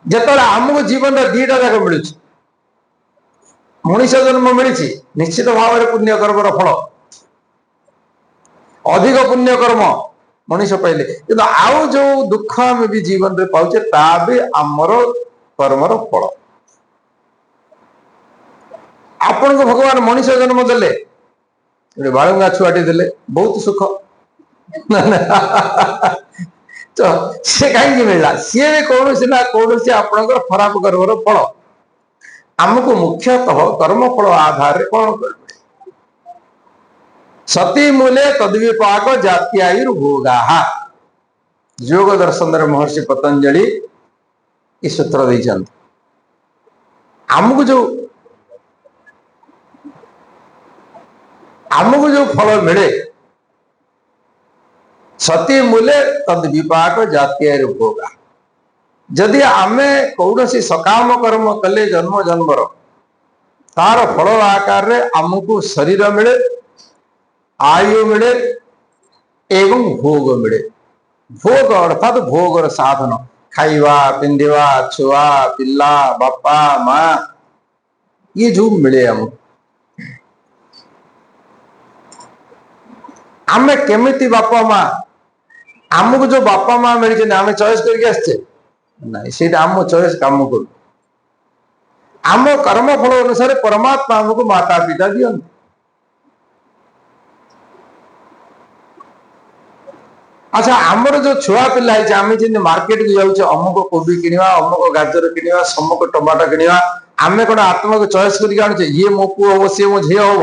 जिते आमको जीवन 2टा जाक मिलू मनीष जन्म मिली निश्चित भाव में पुण्य कर्मर फल अधिक पुण्य कर्म मनीष पाइले कि आउ जो दुख आम भी जीवन में पाचे ता भी आमर कर्मर फल आपण को भगवान मनीष जन्म देले बालुंगा छुआटी देले बहुत सुख तो सी कहीं मिलला सी भी कौन ना कौन आपणकर खराब कर्मर फल आमको मुख्यतः कर्मफल आधार कौन कर सती मूले तद्विपाक जात्यायुर्भोगा योग दर्शन महर्षि पतंजलि इस सूत्र देते आमको जो फल मिले सती मूले तद्विपाक जात्यायुर्भोगा जदि आमे कौन सी सकाम कर्म कले जन्म जन्मर तार फल आकार रे आमको शरीर मिले आयु मिले एवं भोग मिले भोग अर्थात भोगर साधन खाइवा पिंधिवा छुआ पिला बापा माँ ये जो मिले आमे केमिति बापा माँ आमको जो बापा माँ मिली आम चॉइस करके आसचे नहीं से आम चॉइस काम करू आम कर्म फल अनुसार परमात्मा आमको माता पिता दियंती अच्छा आमर जो छुआ पिला है आम जी मार्केट को जाऊे अमुक कोबी किणवा अमुक गाजर किणवा समुक टमाटो किणवा आम कौन आत्मा को चॉइस करके आनुचे ये मो पु हम सी मो झी हम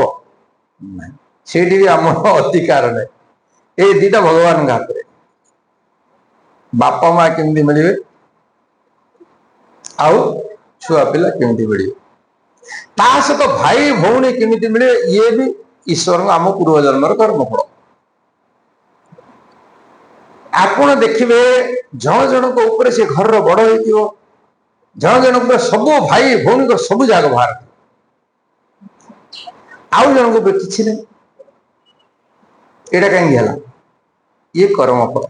से आम अधिकार नहीं ये दीटा भगवान हाथ में बापा माँ केमती मिले आउ छुआ पिला केमती मिले सहित भाई भौणी केमती मिले ये भी ईश्वर आम पूर्व जन्म कर्मफल आपण देखिए जन जन को से घर बड़ हो जन जन सब भाई भौणी को सब जाग बाहर आउ जन को कि नहीं यहाँ कहीं ये कर्मफल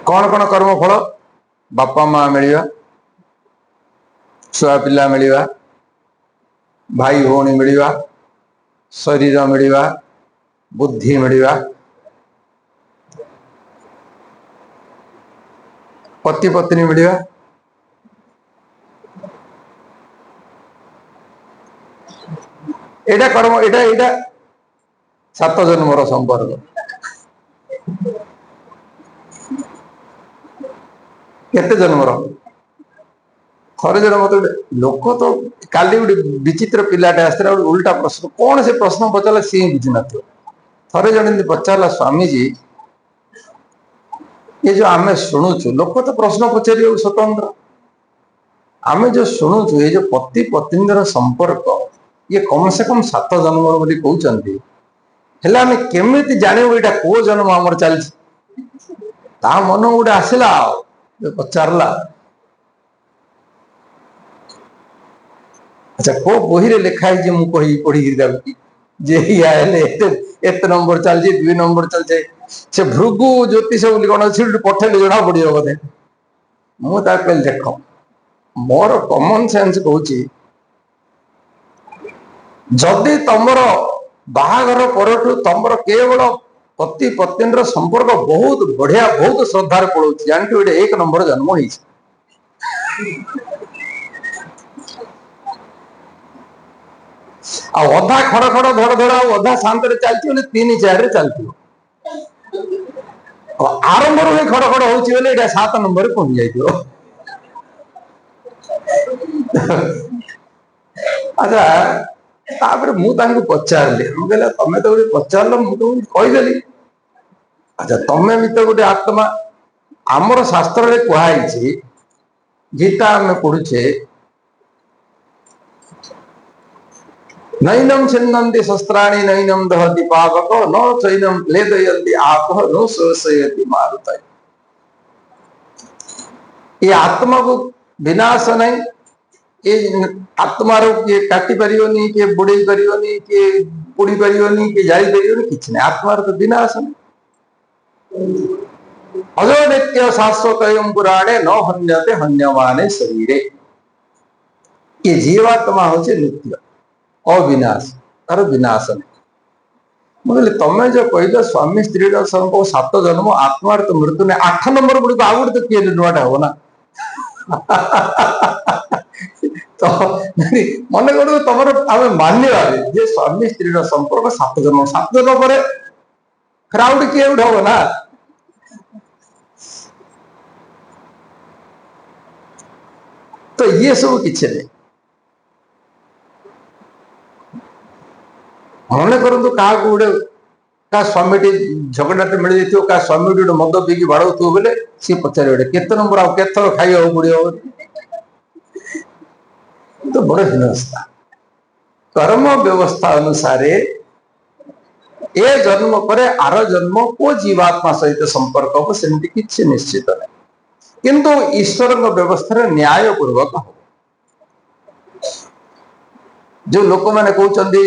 कौन कौन कर्मफल बापा माँ मिलवा छुआ पिला मिलवा भाई भौणी मिलवा शरीर मिलवा बुद्धि मिलवा पति पत्नी मिलवा एटा कर्म एटा 7 जन्मर संपर्क केते जन्मर थरे जन मत लोक तो काली गोटे विचित्र पिलाटे आसला उल्टा प्रश्न कौन से प्रश्न पचारा सी बुझी न थरे जन पचारा स्वामीजी ये जो आम शुणुचु लोक तो प्रश्न पचार स्वतंत्र आम जो शुणुचु ये जो पति पत्नी संपर्क ये कम से कम 7 जन्म बोली कहते हेल्ला आम केमी जानव यहाँ को जन्म आमर चलती मन गोटे आसला पचारा अच्छा को बही लिखाई मुझे पढ़ी जे एत नंबर चलती 2 नंबर चलते से भृगु ज्योतिष बोली कौन अच्छे पठेले जना पड़ो बोधे मुझे कहली देख मोर कॉमन सेंस कहूँ जदि तुमर बाहागर पर तुमर केवल पति पत्नी संपर्क बहुत बढ़िया बहुत श्रद्धार पड़ो जानते ये 1 नंबर जन्म हो अधा खड़ खड़ धड़ धड़ अधा शांत चलती 3-4 चलती आरंभ रू खड़ खड़ हो 7 नंबर पहुंच जाइए अच्छा तापर मुझे पचारे मुझे तुम तो पचार मुझे कहीदेली अच्छा तुम्हें भी तो गोटे आत्मा आमर शास्त्र कहुई गीता आम पढ़ुचे नैनम छिन्नन्ति शस्त्राणि नैनम दहति पावक न चैनम क्लेदयन्ति आपः न शोषयति मारुतः ये आत्मा को विनाश नहीं ये आत्मा किए काटी पारियोनी किए बुड़े पारियोनी किए पोड़ी पारियोनी किए जाई पारियोनी किछि नहीं आत्मा तो विनाश नहीं अजो नित्य शाश्वत पुराणे न हन्यते हन्यमाने शरीरे ये जीवात्मा होचे नित्य अविनाश तार विनाश नहीं मुझे तुम जो कहल स्वामी स्त्री संपर्क 7 जन्म आत्मा तो मृत्यु नहीं 8 नंबर गुड़ी को आगे तो किए नुआटा हो ना तो मन कर तुम आम मानवा जे स्वामी स्त्री संपर्क 7 जन्म पर क्राउड किए उठा हो ना तो ये सब किसी नहीं मन करतु क्या गोटे क्या स्वामी झगड़ाटे मिल जाइए क्या स्वामी गोटे मद पीकी बाड़ो बोले सी पचारे केत नंबर आर खाई पड़ो तो बड़ हीनस्था कर्म व्यवस्था अनुसार ए जन्म पर आर जन्म को जीवात्मा सहित संपर्क हम सेमती किसी निश्चित नहीं किंतु ईश्वर व्यवस्था न्याय पूर्वक हो जो लोक मैंने कहते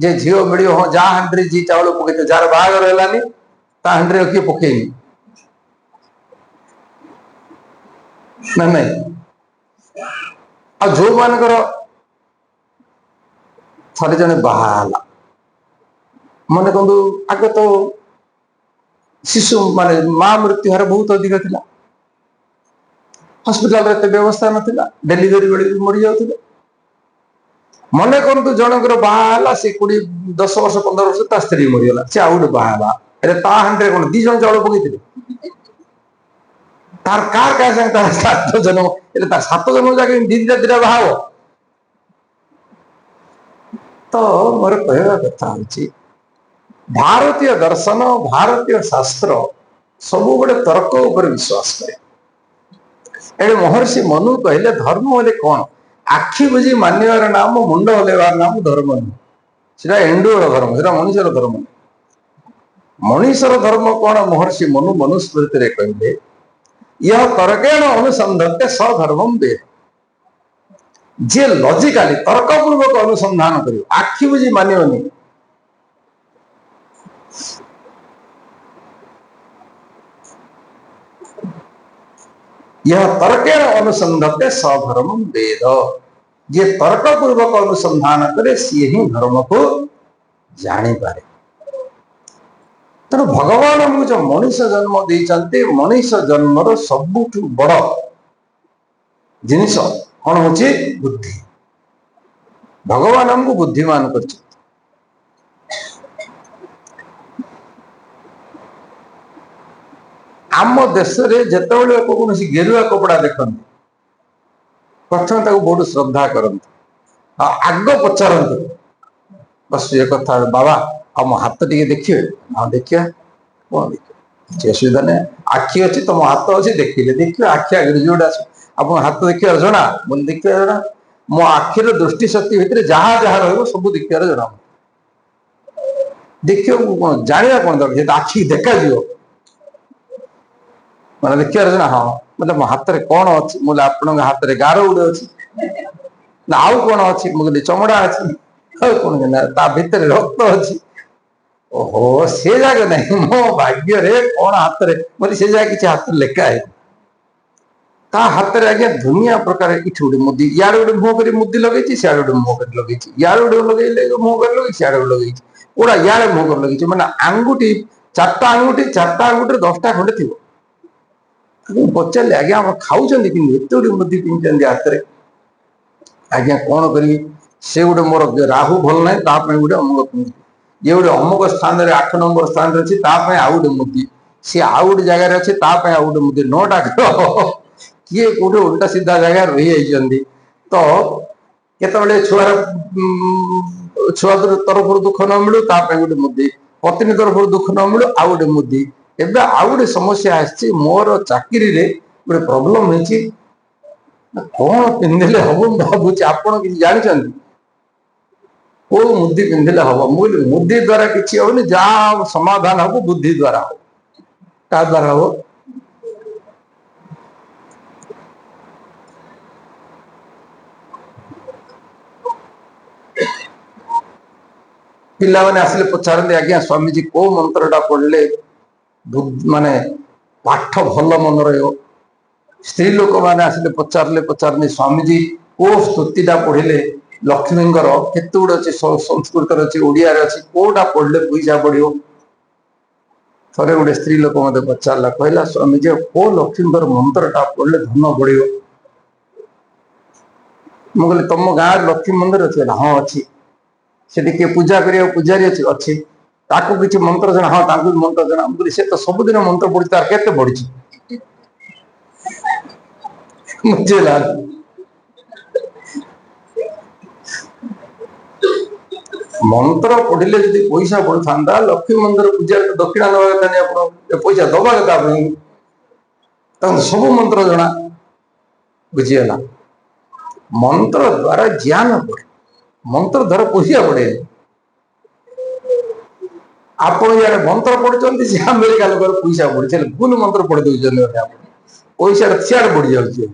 जे झील मिल हाँ जहाँ हांडी जी चाउल पकई जार बाहर है हांडी किए पकईनी ना नहीं आ जो मानकर थे जड़े बाहला मन कहतु आगे तो शिशु माने माँ मृत्यु हार बहुत अधिक था हस्पिटाल व्यवस्था नाला डेलीवरी बेले मरी जाते मन करतु जनकर बाहला सी 10 वर्ष 15 वर्ष ता स्त्री मरीगला सी आउ गोटे बाहला ता हांडी कौन 2 जन चाउल पकई तार कार क्या सात जन्म 7 जन्म जाके दीटा बाहर तो मोर कहवा कथा हूँ भारतीय दर्शन भारतीय शास्त्र सब गोटे तर्क उपर विश्वास करे महर्षि मनु कहले धर्म बोले कौन आखि बुझी मानवर नाम मुंड हलैबार नाम धर्म नुह से एंडुर धर्म से मनुष्यर धर्म मनुष्यर धर्म कौन महर्षि मनु मनुस्मृति कहले यह तर्केण अनुसंधत्ते सधर्मम वेद जे लॉजिकली तर्कपूर्वक अनुसंधान कर आखि बुझी मानवनी यह तर्केण अनुसंधत्ते सधर्मम वेद जे तर्कपूर्वक अनुसंधान करे सी ही धर्म को जानी पारे तेणु भगवान हमको जो मनुष्य जन्म देते मनुष्य जन्मर सबुठ बड़ जिनिस कौन हूँ बुद्धि भगवान हमको बुद्धिमान कर आम देश जिते कौन गेरुआ कपड़ा देखते प्रथम बहुत श्रद्धा करते आग पचारते बस ये कथा बाबा आम हाथ टे देखिए हाँ देखिए कौन देखिए किसी असुविधा नहीं आखि अच्छी तुम हाथ अच्छी देखिले देखिए आखि आगे जोड़ा आप हाथ देखिए जना बोले देखिए जना मो आखिर दृष्टि शक्ति भितर जहाँ जहाँ रहा सब देखिए जना देखिए जाना कौन दरकार आखि देखा मैंने देखिए जना हाँ मतलब मो हाथ में कौन अच्छी बोले आप हाथ में गार गुड़े अच्छी ना आउ कौन अच्छी मुझे चमड़ा अच्छी कौन ता भितर रक्त अच्छी ओहो से जगह नहीं मो भाग्य रे कौन हाथ में बोले से जगह किसी हाथ लेखा है ता हाथ में आज्ञा दुनिया प्रकार इट गोटे मुदी यार गोटे मुह कर मुदी लगे सियाड़े गोटे मुह कर लगे यार गोटे लगे मुह कर लगे सियाड़े लगे पूरा यार मुह कर लगे मैंने आंगुठी 4टा आंगुठी 4टा आंगुठी 10टा खंडे थी पचारे आज्ञा आप खाऊ कि मुदी पिंधि हाथ में आज्ञा कौन करी से गोटे मोर राहु भल ना गोटे अमुक पिंधि ये गोटे अमुक स्थान 8 नंबर स्थान अच्छी आउ गोटे मुदी सी आउ गोटे जगार अच्छे आउ गोटे मुदी 9टा किए गोटे उल्टा सीधा जगह रही तो केतबले छुआर छुआ तरफ दुख न मिलू गोटे मुदी पत्नी तरफ दुख न मिलू आउ गोटे मुदी एबे आउ गोटे समस्या आसी मोर चाकरी रे गोटे प्रॉब्लम होती कौन पिंधिले हम भावुची आपड़ कि जानते को मुदी पिंधिले हम मुदी द्वारा किसी होनी जहाँ समाधान हम बुद्धि द्वारा हो क्या द्वारा हो पिला मैंने आसिले पचारते आज्ञा स्वामीजी को मंत्रटा पढ़ले माने पाठ भल मन रहा स्त्री लोक मैंने आसिले पचारे स्वामीजी को स्तुतिटा पढ़िले लक्ष्मींकर केते गुड़ अच्छे संस्कृत अच्छी ओडिया अच्छी कोटा पढ़ले पैसा पड़ो थे गोटे स्त्री लोक मत पचारा कहला स्वामीजी को लक्ष्मींकर मंत्रटा पढ़ले धन बढ़ो मुझे तुम गाँव लक्ष्मी मंदिर अच्छे हाँ अच्छी से किए पूजा कर पूजारी अच्छी किसी मंत्र जना हाँ भी मंत्र जना मुझे से तो सबुदिन मंत्र पढ़ी तार के बढ़ी मुझे मंत्र पढ़िले जदि पैसा पड़ता लक्ष्मी मंदिर पूजा दक्षिणा दवा कथा आप पैसा दबा कथा आप सब मंत्र जना बुझीगला मंत्र द्वारा ज्ञान पड़े मंत्र द्वारा पैसा पड़े आप मंत्र पढ़ुं से अमेरिका लोग पैसा पड़े भूल मंत्र पढ़ी दौरान पैसा सियाड़ बढ़ी जाऊँ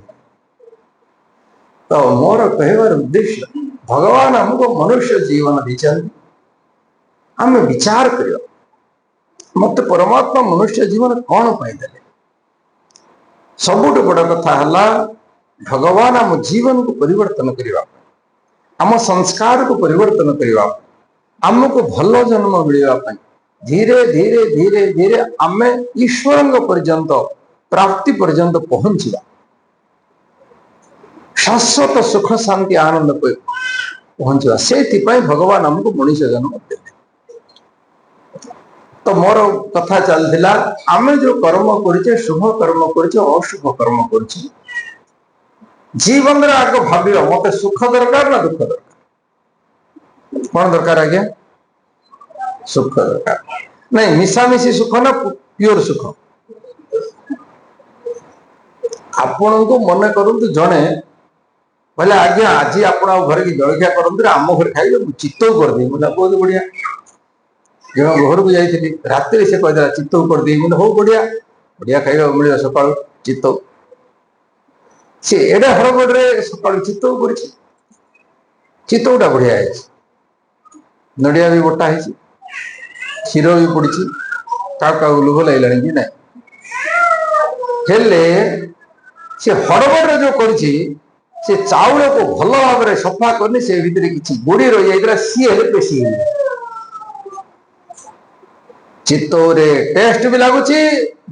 तो मोर कहवार उद्देश्य भगवान हमको मनुष्य जीवन दीचन आम विचार कर मत परमात्मा मनुष्य जीवन कौन पाइदे सबुठ बड़ कथा है भगवान आम जीवन को परिवर्तन करने आम संस्कार को परिवर्तन करने आमको भल जन्म मिलवाई धीरे धीरे धीरे धीरे आम ईश्वर पर्यंत प्राप्ति पर्यंत पहुंचा शाश्वत सुख शांति आनंद पहुंचा से भगवान हमको मनुष्य जन्म देते तो मोर कथा चलता आम जो कर्म करे शुभ कर्म करे अशुभ कर्म करे जीवन रे आग भाव मत सुख दरकार ना दुख दरकार कौन दरकार आज्ञा सुख दरकार नहीं मिशामिशी सुख ना प्योर सुख आपण को मन करंतु जने बोले आज्ञा आज आप घर की जलखिया करते आम घर खाइबे चित्तौ करदे बोला बहुत बढ़िया जो घर को जाइए रात से कहदेला चित्तौ करदे बोले हो बढ़िया बढ़िया खाइबा मिले सकाल चित्तौ सी एडे हड़बड़े सकाल चित्तौ कर चित्तौटा बढ़िया है नड़िया भी बटा है क्षीर भी पड़ी क्या लुभ लगे कि ना से हड़बड़े जो करी से चाउल को भल भाव में सफा करनी से भीतर किसी गोड़ी रही जाता सी पेशी चित्तौरे टेस्ट भी लगुच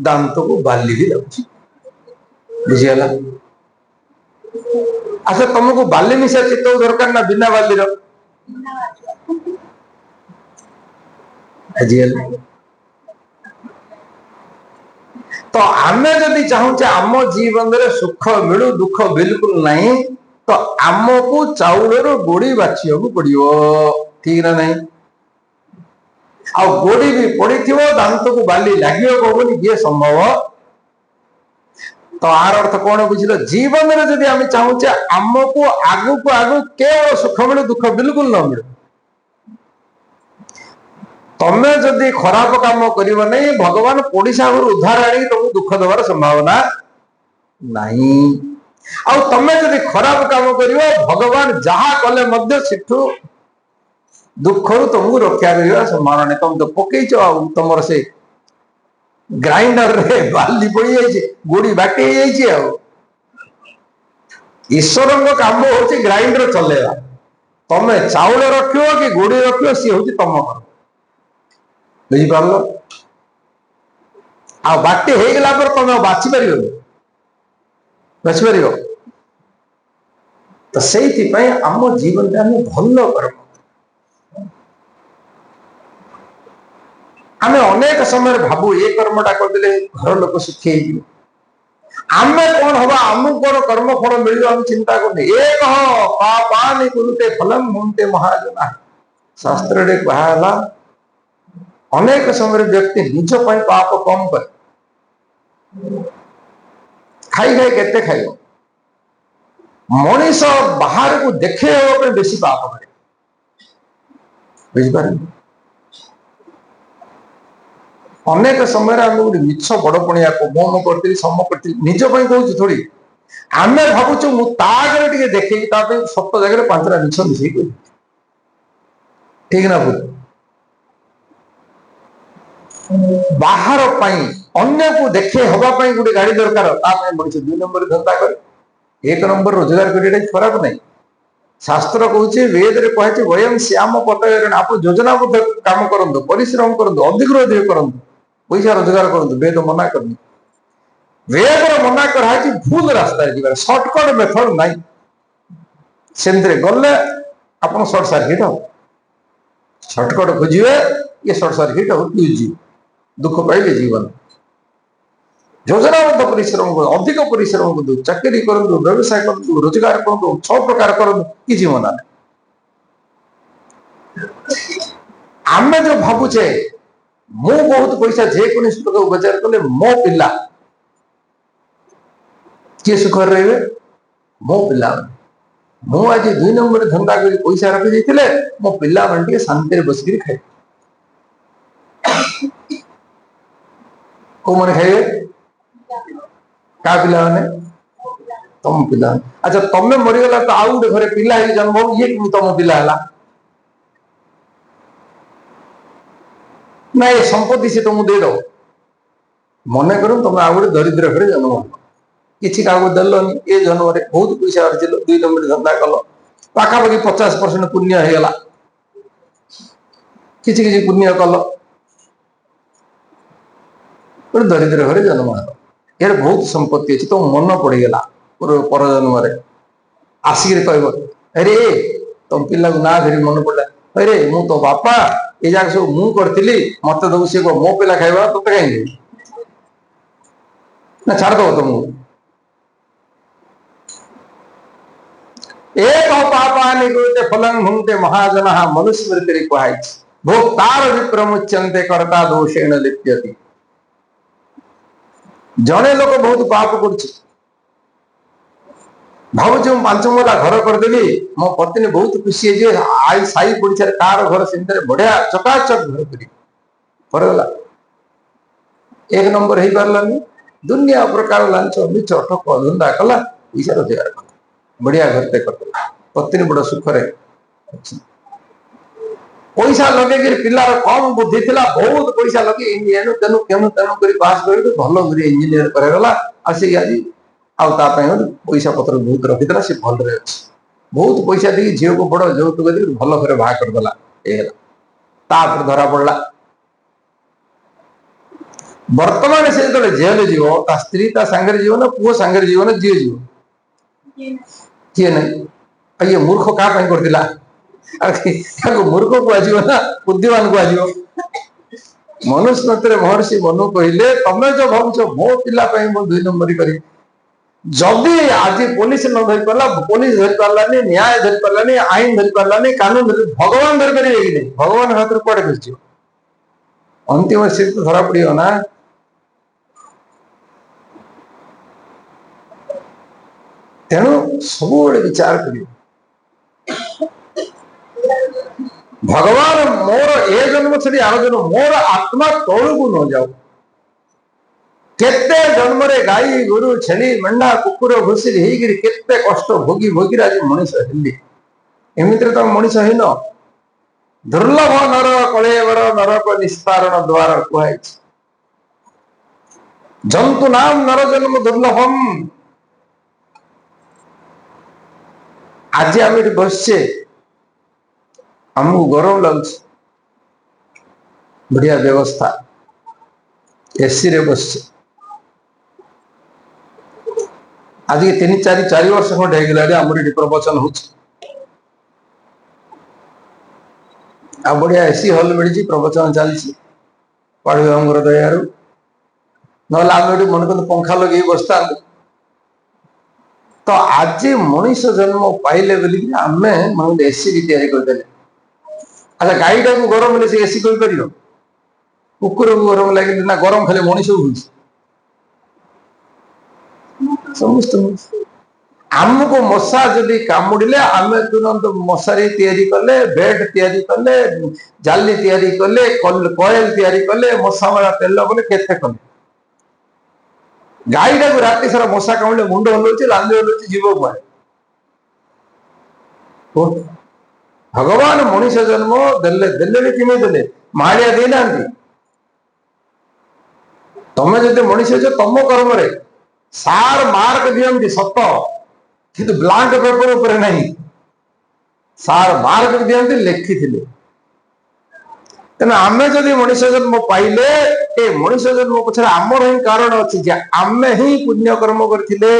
दांत को बाली भी लगुच बुझीगला अच्छा तुमको बाली मिशा चित्तौ दरकार ना बिना बाली तो आम जदि चाहूचे आम जीवन में सुख मिलू दुख बिल्कुल नहीं तो आमको चाउल गोड़ी बाछिया पड़ो ठीक ना नहीं आ गोड़ी भी पड़ी थी दांत को बाली लगे कहनी ये संभव तो आर अर्थ कौन बुझल जीवन में जदि आम चाहूचे आमको आगु को आगु केवल सुख मिलू दुख बिल्कुल न मिलू तमें जदि खराब काम कर नहीं भगवान पड़िशा घर उद्धार आनी तुमको दुख देवार संभावना नहीं आ तमें जदि खराब काम कर भगवान जहा कले सेठू दुख तुमको रक्षा कर संभावना नहीं तुम तो पकईच तुम से ग्राइंडर रे बाली पड़ी जाइए गोड़ी बाटी ईश्वर काम हूँ ग्राइंडर चलेगा तमें चाउल रख कि गोड़ी रख सी हूँ तुम घर बुझीपार आ बाटी हो गला पर तुम बाछी पार तो से आम जीवन में आम भल कर्म आम अनेक समय भावु ये कर्मटा करदे घर लोक सुखी आम कौन हम आमको कौन कर्म फल मिल चिंता करनी एक पापानि कुरुते फलम मुंते महाजना शास्त्र रे कहा अनेक समय व्यक्ति निज पाप कम कर खाई खाई केते खाइब मनीष बाहर को देखे बेसी पाप करे बुझीपार अनेक समय मिछ बड़पणिया को मोम करती सम करती निज कहूँ थोड़ी आम भावुँ मुझे टे देखे सत जगह 5टा मिछ मिसे ठीक ना भूल बाहर अन्य को देखे हवाई गोटे गाड़ी दरकार मनुष्य 2 नंबर धंदा करे 1 नंबर रोजगार कर खराब नहीं शास्त्र कहूँ वेद रे कहे वयम श्याम पतन आप योजनाबद्ध काम करूँ परिश्रम करूँ अधिक अधिक करूँ पैसा रोजगार करूँ वेद मना करनी वेद मना कराई भूल रास्ता जी सर्टकट मेथड नहीं से गले आप सर्ट सर्किट हम सर्टकट खोजे ये सर्ट सर्किट हो दुख पाइले जीवन योजनाबद्ध परिश्रम अधिक परिश्रम करूँ चाकरी करूँ व्यवसाय करूँ रोजगार करूँ 6 प्रकार करूँ किसी मना नहीं आमे जो भावुचे मु बहुत पैसा जेकोसी प्रकार बजार कले मो पिला किए सुख रहे मो पिला मु आज 2 नंबर धंदा कर पैसा रखी देते मो पिला टे शांति बसिक खाए को मैंने खाइबे क्या पिला तुम पिला अच्छा तमें मरीगला तो आउ गोटे घरे पिला जन्म हो ये तुम पिला है ना ये संपत्ति से तुमको दे दो मन कर तुम आउ गोटे दरिद्र घरे जन्म हो किसी क्या देलनि ये जन्म बहुत पैसा अर्जिल 2 नंबर धंदा कल पाखापाखि 50% पुण्य होगा किसी किसी पुण्य कल दरिद्र घरे जन्म यार बहुत संपत्ति अच्छी तुम मन पड़गला पर जन्म आसिक कह अरे तुम पिला ना धरी मन पड़ा अरे मु तो बापा ये जाक सब मुझे मत दो सी मो पिला खाइबा तो कहीं ना छाड़ दो तुमको एक पापानि कुरुते फलं भुंक्ते महाजन मनुस्मृति कहुई भोक्तार विप्रमुच्यन्ते कर्ता दोषेण लिप्यति जड़े लोक बहुत पाप कर भावुच 5 महला घर करदेली मो पत्नी बहुत खुशी है आई साई पड़िछार कार घर से बढ़िया चकाचक घर करगला 1 नंबर हो पारानी दुनिया प्रकार लांच मिच ठक धंदा कला पैसा रोजगार कला बढ़िया घर कर पत्नी बड़ सुखरे पैसा लगे पिलार कम बुद्धि थिला बहुत पैसा लगे तेणु तेणु तेणु कर पास कर भल इंजीनियर कराला आसिक आज पैसा पत्र बहुत रखी सी भल बहुत पैसा दी झील को बड़ যৌতুक भल घर बाहा करदेला ये धरा पड़ा बर्तमान से जो जेल जीव स्त्री सांगे जीव ना पुओ सांगे जीव ना जी जीव किए नहीं ये मूर्ख क्या कर मूर्ख को आज ना बुद्धिमान को आज मनुस्मृति महर्षि मनु कहले तमें जो भावुच मो पिला 2 नंबर कर जदि आज पुलिस न धरी पारा पुलिस धरी पारानी न्याय धरी पारानी आईन धरी पारानी कानून धरी भगवान धरी पारे कि नहीं भगवान हाथ कड़े कर अंतिम स्थिति धरा पड़ो ना तेणु सब विचार कर भगवान मोर ए जन्म छड़ी आर जन्म मोर आत्मा तौल को न जाऊ केते जन्म रे गाई गोरु छेली मेंढा कुकुर घुषिर होगी केते कष्ट भोगी भोगी आज मनीष हेली एमती तो मनीष हैन दुर्लभ नर कलेवर नरक निस्तारण द्वार कहुई जंतु नाम नर जन्म दुर्लभम आज आम बसचे आमको गरम लगुच बढ़िया व्यवस्था एसी रे बसचे आज 3-4 वर्ष खंड होगा आम प्रवचन हो बढ़िया एसी हॉल मिली प्रवचन चलती पाढ़ी बाबू दयार ना मन को पंखा लगे बसता तो आज मनीष जन्म पाइले बोली आम एसी भी तैयारी करदे अच्छा गाईटा को गरम हेल्ले एसी कर कुकुर को गरम लगे ना गरम खाली मनीष को समस्त आमको मशा जदि कामुड़े आम तुरंत मशारी तैयारी कले बेड तैयारी कले जाली तैयारी कले कॉयल तैयारी कले मशा मारा तेल कले केते कले गाईटा को राति सारा मशा कामुड़े मुंड हल्लुची लांदी हल्लुची जीव कुआड़े भगवान मनीष जन्म देले देले किमे देले माड़िया देना तमें जब मनीष तुम कर्म रे सार मार्क दियंती सत किंतु ब्लांक पेपर ऊपर नहीं सार मार्क दियंती लेखि तेना आमे जदि मनीष जन्म पाइले ए मनीष जन्म पछरे आमर ही कारण अछि जे आमे ही पुण्य कर्म करथिले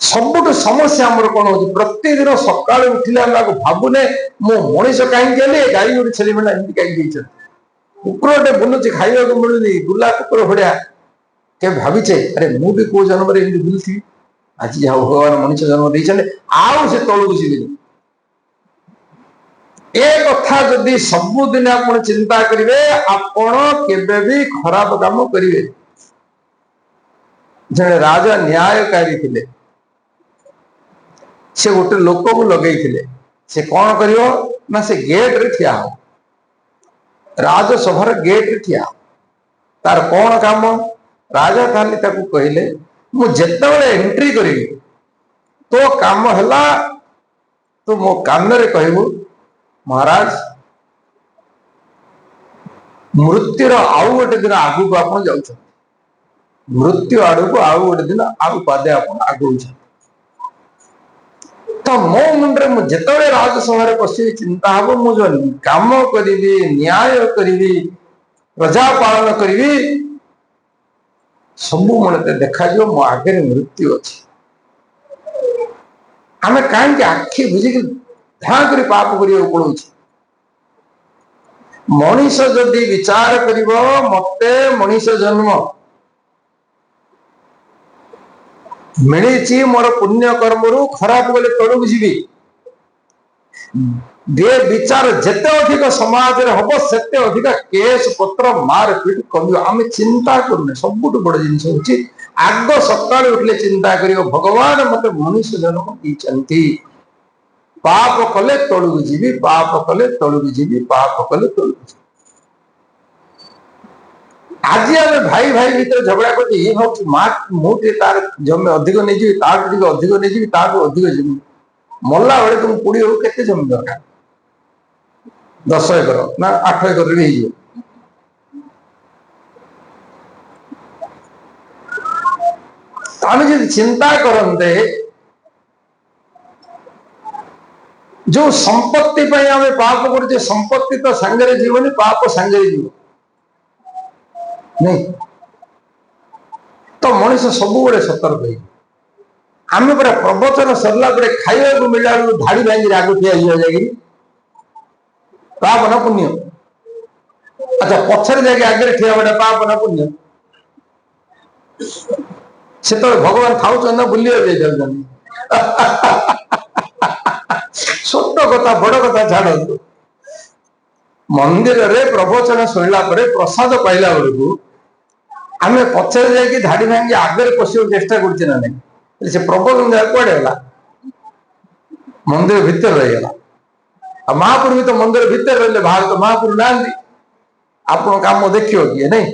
सबुठ समस्या आमर कोन होछि प्रतिदिन सकाळ उठिले हम भाबुने मो मनीष काहे गेले गाई उडी छली मेला एंती काहे गेछ कुकुरटे बुलुछि खाइबा को मिलुनी गुला कुकुर भड़िया के भाविचे अरे मु भी को जन्म रे एंती बुलथि आज जा भगवान मनीष जन्म देछन आउ से तळु बुझिबे ए कथा जदि सबुदिन आप चिंता करेंगे आपण केबे भी खराब काम करेंगे। जड़े राजा न्यायकारी थे से गोटे लोक को लगे से कौन करियो ना से गेट रे ठिया हो राजसभा गेट रे ठिया तार कौन काम राजा खाली ताकू कहले मु जेतेबेले एंट्री करी तो काम हला तू मो कान रे कहबू महाराज मृत्युर आउ गोटे दिन आगु को आप जाऊँ मृत्यु आड़ को आउ गोटे दिन आगु पादे आप आगु तो मो मुंडे मु जेतेबेले राजसभा बसी चिंता हम मु जो काम करी न्याय करी प्रजा पालन करी सब मन देखा मो आगे मृत्यु अच्छी आम कहीं आखि बुझिक ध्यान कर पाप करने पड़ो मनीष जदि विचार कर मते मनीष जन्म मिली मोर पुण्य कर्म रु खराब गले तलू जी विचार जिते अधिक समाज हम से अधिक केस पत्र मारपीट कम आम चिंता करूने सब बड़ जिन हूँ आग सका उठले चिंता कर भगवान मत मनुष्य जन्म दी पाप कले तलू जी पाप कले तलू जी पाप कले तलू जी आज आम भाई भाई भर झगड़ा कर मुझे तार जमी अधिक नहीं अधिक नहीं अधिक जमी मरला बेले तुम पुड़ी हो के जमी दरकार 10 एकर ना 8 एकर भी आम जो चिंता करते जो संपत्ति आम पाप कर संपत्ति तो सांगे जीवन पाप सांगे जीव नहीं तो मनीष सब बड़े सतर्क आम पूरा प्रवचन सरला खाइबा को मिलला धाड़ी भांगी आग ठिया जाए पाप ना पुण्य अच्छा पछर जाके आगे ठिया बड़ा पाप ना पुण्य से तो भगवान खाऊ ना बुलिया छोट कथा बड़ कथा छाड़ मंदिर रे प्रवचन शुणला प्रसाद पाइला बेलू आम पचर जाकि धाड़ी भांगी आगे पशा चेष्टा करना नहीं से प्रबोधन कड़े गला मंदिर भितर रहीगला महापुर भी तो मंदिर भितर रही बाहर तो महापुर ना आप काम देखियो किए नहीं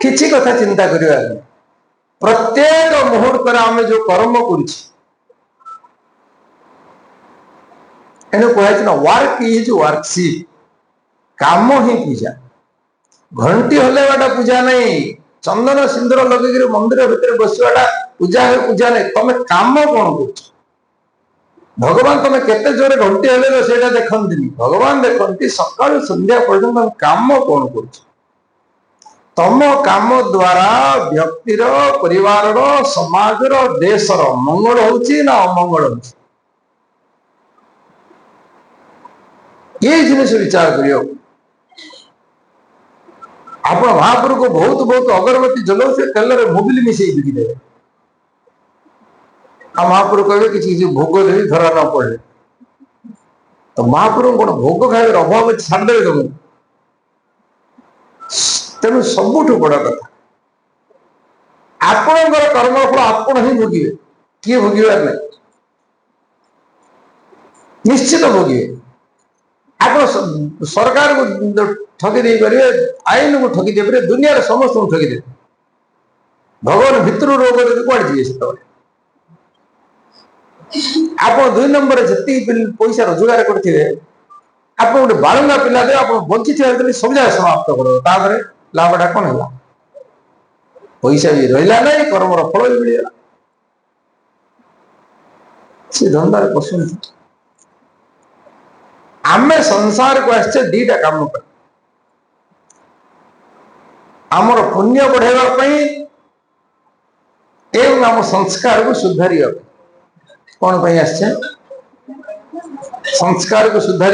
किसी कथा चिंता करवा प्रत्येक मुहूर्त आम जो कर्म कर वर्क इज वर्कशिप काम ही पूजा घंटी हल्ला पूजा नहीं चंदन सिंदूर लगे मंदिर भितर बसवाटा पूजा है पूजा नहीं तुम काम कौन कर भगवान तुम केते जोरे घंटी हल्ले से देखती भगवान देखती सका संध्या पर्यटन काम कौन कर तम काम द्वारा व्यक्तिर परिवार समाज देशर मंगल होची ना अमंगल होची ये जिनिस विचार करियो आप महापुर को बहुत बहुत अगरबत्ती जलाऊ से तेल मोबिल मिसे बिकिदेवे आ महापुर कहे किसी भोग देवी धरा न पड़े तो महापुर कौन भोग खाइबार अभाव छाड़दे तुम तेणु सबुठ बड़ कथा आपणकर कर्मफल आपण ही भोगे किए भोगार नहीं निश्चित भोगे आप सरकार को ठगी दे पारे आईन को ठगी दे पारे दुनिया समस्त को ठगी दे भगवान भितर रोग कौन जी से आप 2 नंबर जी पैसा रोजगार करते आप गोटे बालंगा पिला दे आप बंची सब जगह समाप्त कर लाभटा कौन है पैसा भी रहा नहीं कर्मर फल भी मिलगला से धंदा पसंद आम संसार को आसचे 2टा काम पर आमर पुण्य बढ़ाई एवं आम संस्कार को सुधार कौन आसचे संस्कार को सुधार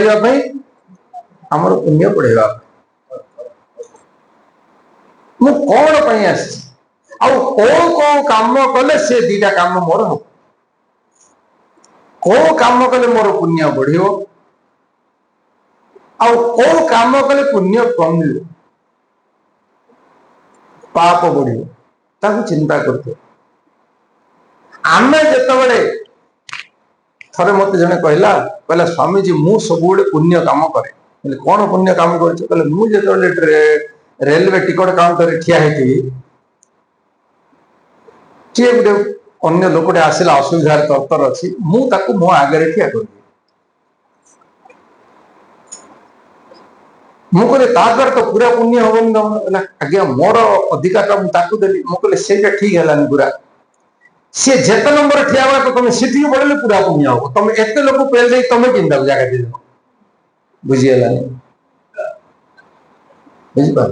आमर पुण्य बढ़ावा मु कौन आसो काम कले से 2टा काम मोर हम को काम कले मोर पुण्य बढ़ियो आ को काम कले पुण्य कमिल पाप बढ़ियो ताकू चिंता करते आमे जेतबेले थरे मत जने कहला कहला स्वामी जी मु सब पुण्य काम करे कौन पुण्य काम कर मुझे रेलवे टिकट काउंटर ठिया होती किए गोटे अन्य लोकटे आसला असुविधा तरतर अच्छी मुझे मो आगे ठिया कर मुझे ताद्वारा तो पूरा पुण्य हम आज्ञा मोर अधिकार मुझे देली मुझे से ठीक है पूरा सी जेते नंबर ठिया हुआ तो तुम सीटी पड़े पूरा पुण्य हम तुम एत लोक पेल दे तुम कि जगह दे बुझीगला बुझिपार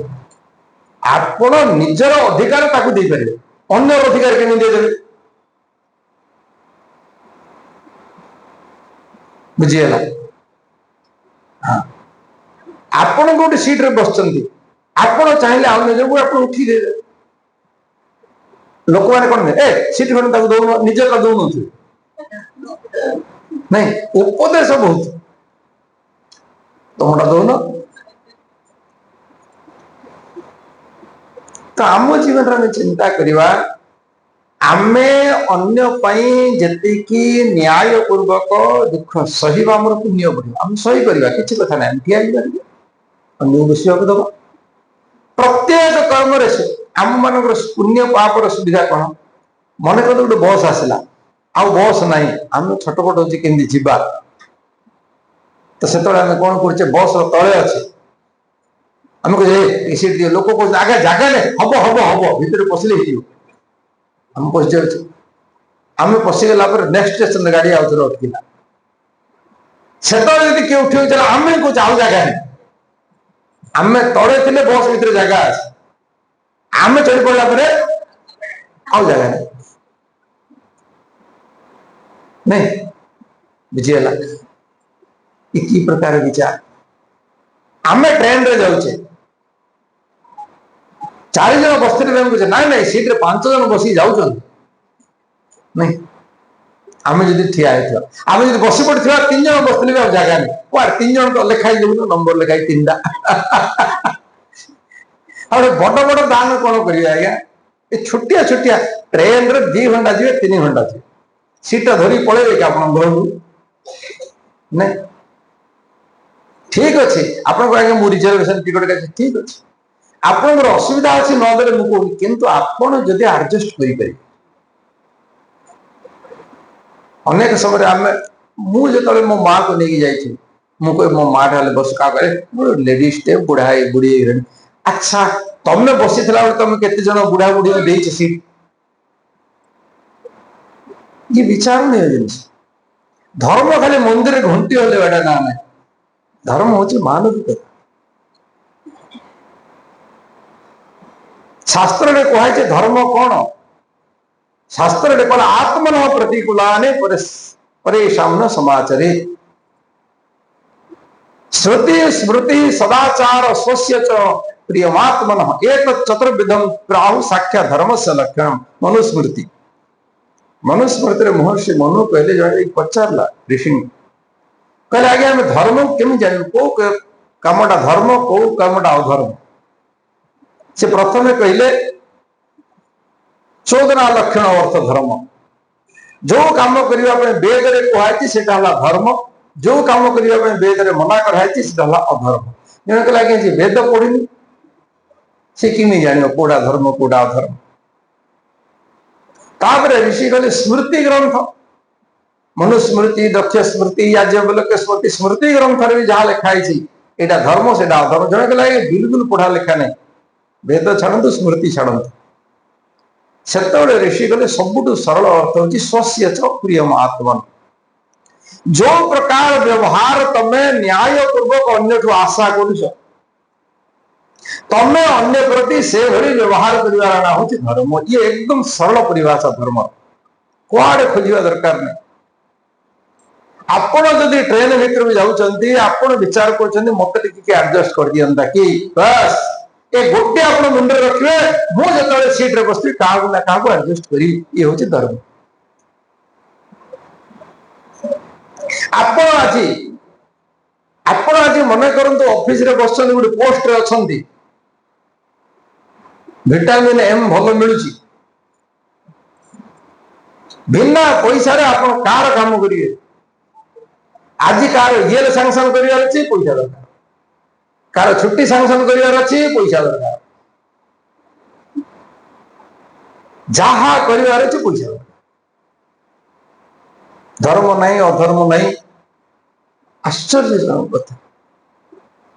आपण निजर अधिकार ताकू दे पारे अन्य अधिकार के दे बुझीगला हाँ आपण गोटे सीट रे बस आपण चाहिए आउ निज को आप उठी दे लोक मैंने कौन ए सीट खंड दौन निज का दौन नहीं उपदेश बहुत तुमटा दौन तो आम जीवन में चिंता करवा आमे अन्य जी न्याय पूर्वक दुख सही आम पुण्य बढ़ आम सही करवा किसी कथा ना ठिया अन्य बसवाक दबा प्रत्येक कर्म आम मान पुण्य पापर सुविधा कौन मन कर गोटे बस आसला आउ बस ना आम छटपट होची केमती जीवा तो से कौन कर बस तले अच्छे आम कहे सीट दियो लोक कह आगे जगह नहीं हम हम हम भितर पशिले आम पशि आम पशिगला नेक्स्ट स्टेशन गाड़ी आउ थे अटकिला से किए उठी आम कह आउ जगह नहीं आम तले थे बस भितर जगह अच्छे आम चढ़ी पड़ा आउ जगह नहीं नहीं बुझीगला कि प्रकार विचार आम ट्रेन रे जाऊे 4 जन बसते ना ना सीट रे 5 जन बस जाऊँ नहीं आम जी ठिया आम जी बस पड़ा 3 जन बसते जगह नहीं क्या 3 जन तो लिखाई देव नंबर लिखाई 3टा बड़ बड़ दान कौन करेंगे आज्ञा ये छोटिया छोटिया ट्रेन रे 2 घंटा जी 3 घंटा जी सीटा धरी पलैबे कि आप घर नहीं ठीक अच्छे आपको आगे मु रिजर्वेशन टिकट का ठीक अच्छे आपंकर असुविधा अच्छी नदेले मुझे किंतु आपण जदि एडजस्ट करें अनेक समय आम मुझे मो माँ को लेकिन जाइए मुझे मो माँ ढाले बस क्या करे लेडीज टे बुढ़ा बुढ़ी अच्छा तुम बसी तुम केते जन बुढ़ा बुढ़ी देच सीट ये विचार नहीं जिन धर्म खाली मंदिर घंटी हले बेटा ना ना धर्म हूँ मानविकता शास्त्र में कहे धर्म कौन शास्त्र में कहला आत्मन प्रतिकूलाने परेशान समाचरे श्रुति स्मृति सदाचार स्वस्य च प्रियमात्मन एक चतुर्विधम प्राहु साख्या धर्म से लक्षण मनुस्मृति मनुस्मृति महर्षि मनु कहले जड़े पचारा ऋषि कहले आगे आम धर्म केमी जान कौ कामटा धर्म कौ कामटा अधर्म से प्रथमे कहले 14 लक्षण अर्थ धर्म जो काम करने वेद रे कहुई से धर्म जो काम करने वेद रे मना कराई से अधर्म जन कहला आज्ञा जी वेद पढ़ी से किमी जान कौटा धर्म कौटा अधर्म तापर ऋषि कहले स्मृति ग्रंथ मनुस्मृति दक्ष स्मृति याज्ञवल्क्य स्मृति स्मृति ग्रंथ भी जहाँ लिखाई यहाँ धर्म से अधर्म जन कहला बिल्कुल पढ़ा लिखा नहीं वेद छाड़ू स्मृति छाड़ू से ऋषि कहले सबुठ सरल अर्थ हूँ स्वस्य च प्रियम आत्मन जो प्रकार व्यवहार तमे न्याय पूर्वक अन्य आशा कर तमे अन्य प्रति से भली व्यवहार कर ना हूँ धर्म ये एकदम सरल परिभाषा धर्म कुआड़े खोजा दरकार नहीं आपण जदि ट्रेन भीतर भी जाऊँच आपण विचार कर मत एडजस्ट कर दियंता कि बस ये गोटे आप मुंड रखिए मुझे सीट रे बस क्या एडजस्ट करी ये हूँ धर्म ଆପଣ ଆଜି ମନେ କରନ୍ତୁ ଅଫିସ ରେ ବସିଛନ୍ତି, ଗୋଟେ ପୋଷ୍ଟରେ ଅଛନ୍ତି, ଭିଟାମିନ ଏମ୍ ଭଲ ମିଳୁଛି, ବିନା ପଇସାରେ ଆପଣ କାହାର କାମ କରିବେ? ଆଜି କାହାର ଇଏଲ ସାଙ୍ଗସନ କରିବାର ଅଛି, ପଇସା ଦରକାର। କାହାର ଛୁଟି ସାଙ୍ଗସନ କରିବାର ଅଛି, ପଇସା ଦରକାର। ଯାହା କରିବାର ଅଛି ପଇସା ଦରକାର। ଧର୍ମ ନାହିଁ, ଅଧର୍ମ ନାହିଁ। ଆଶ୍ଚର୍ଯ୍ୟଜନକ କଥା।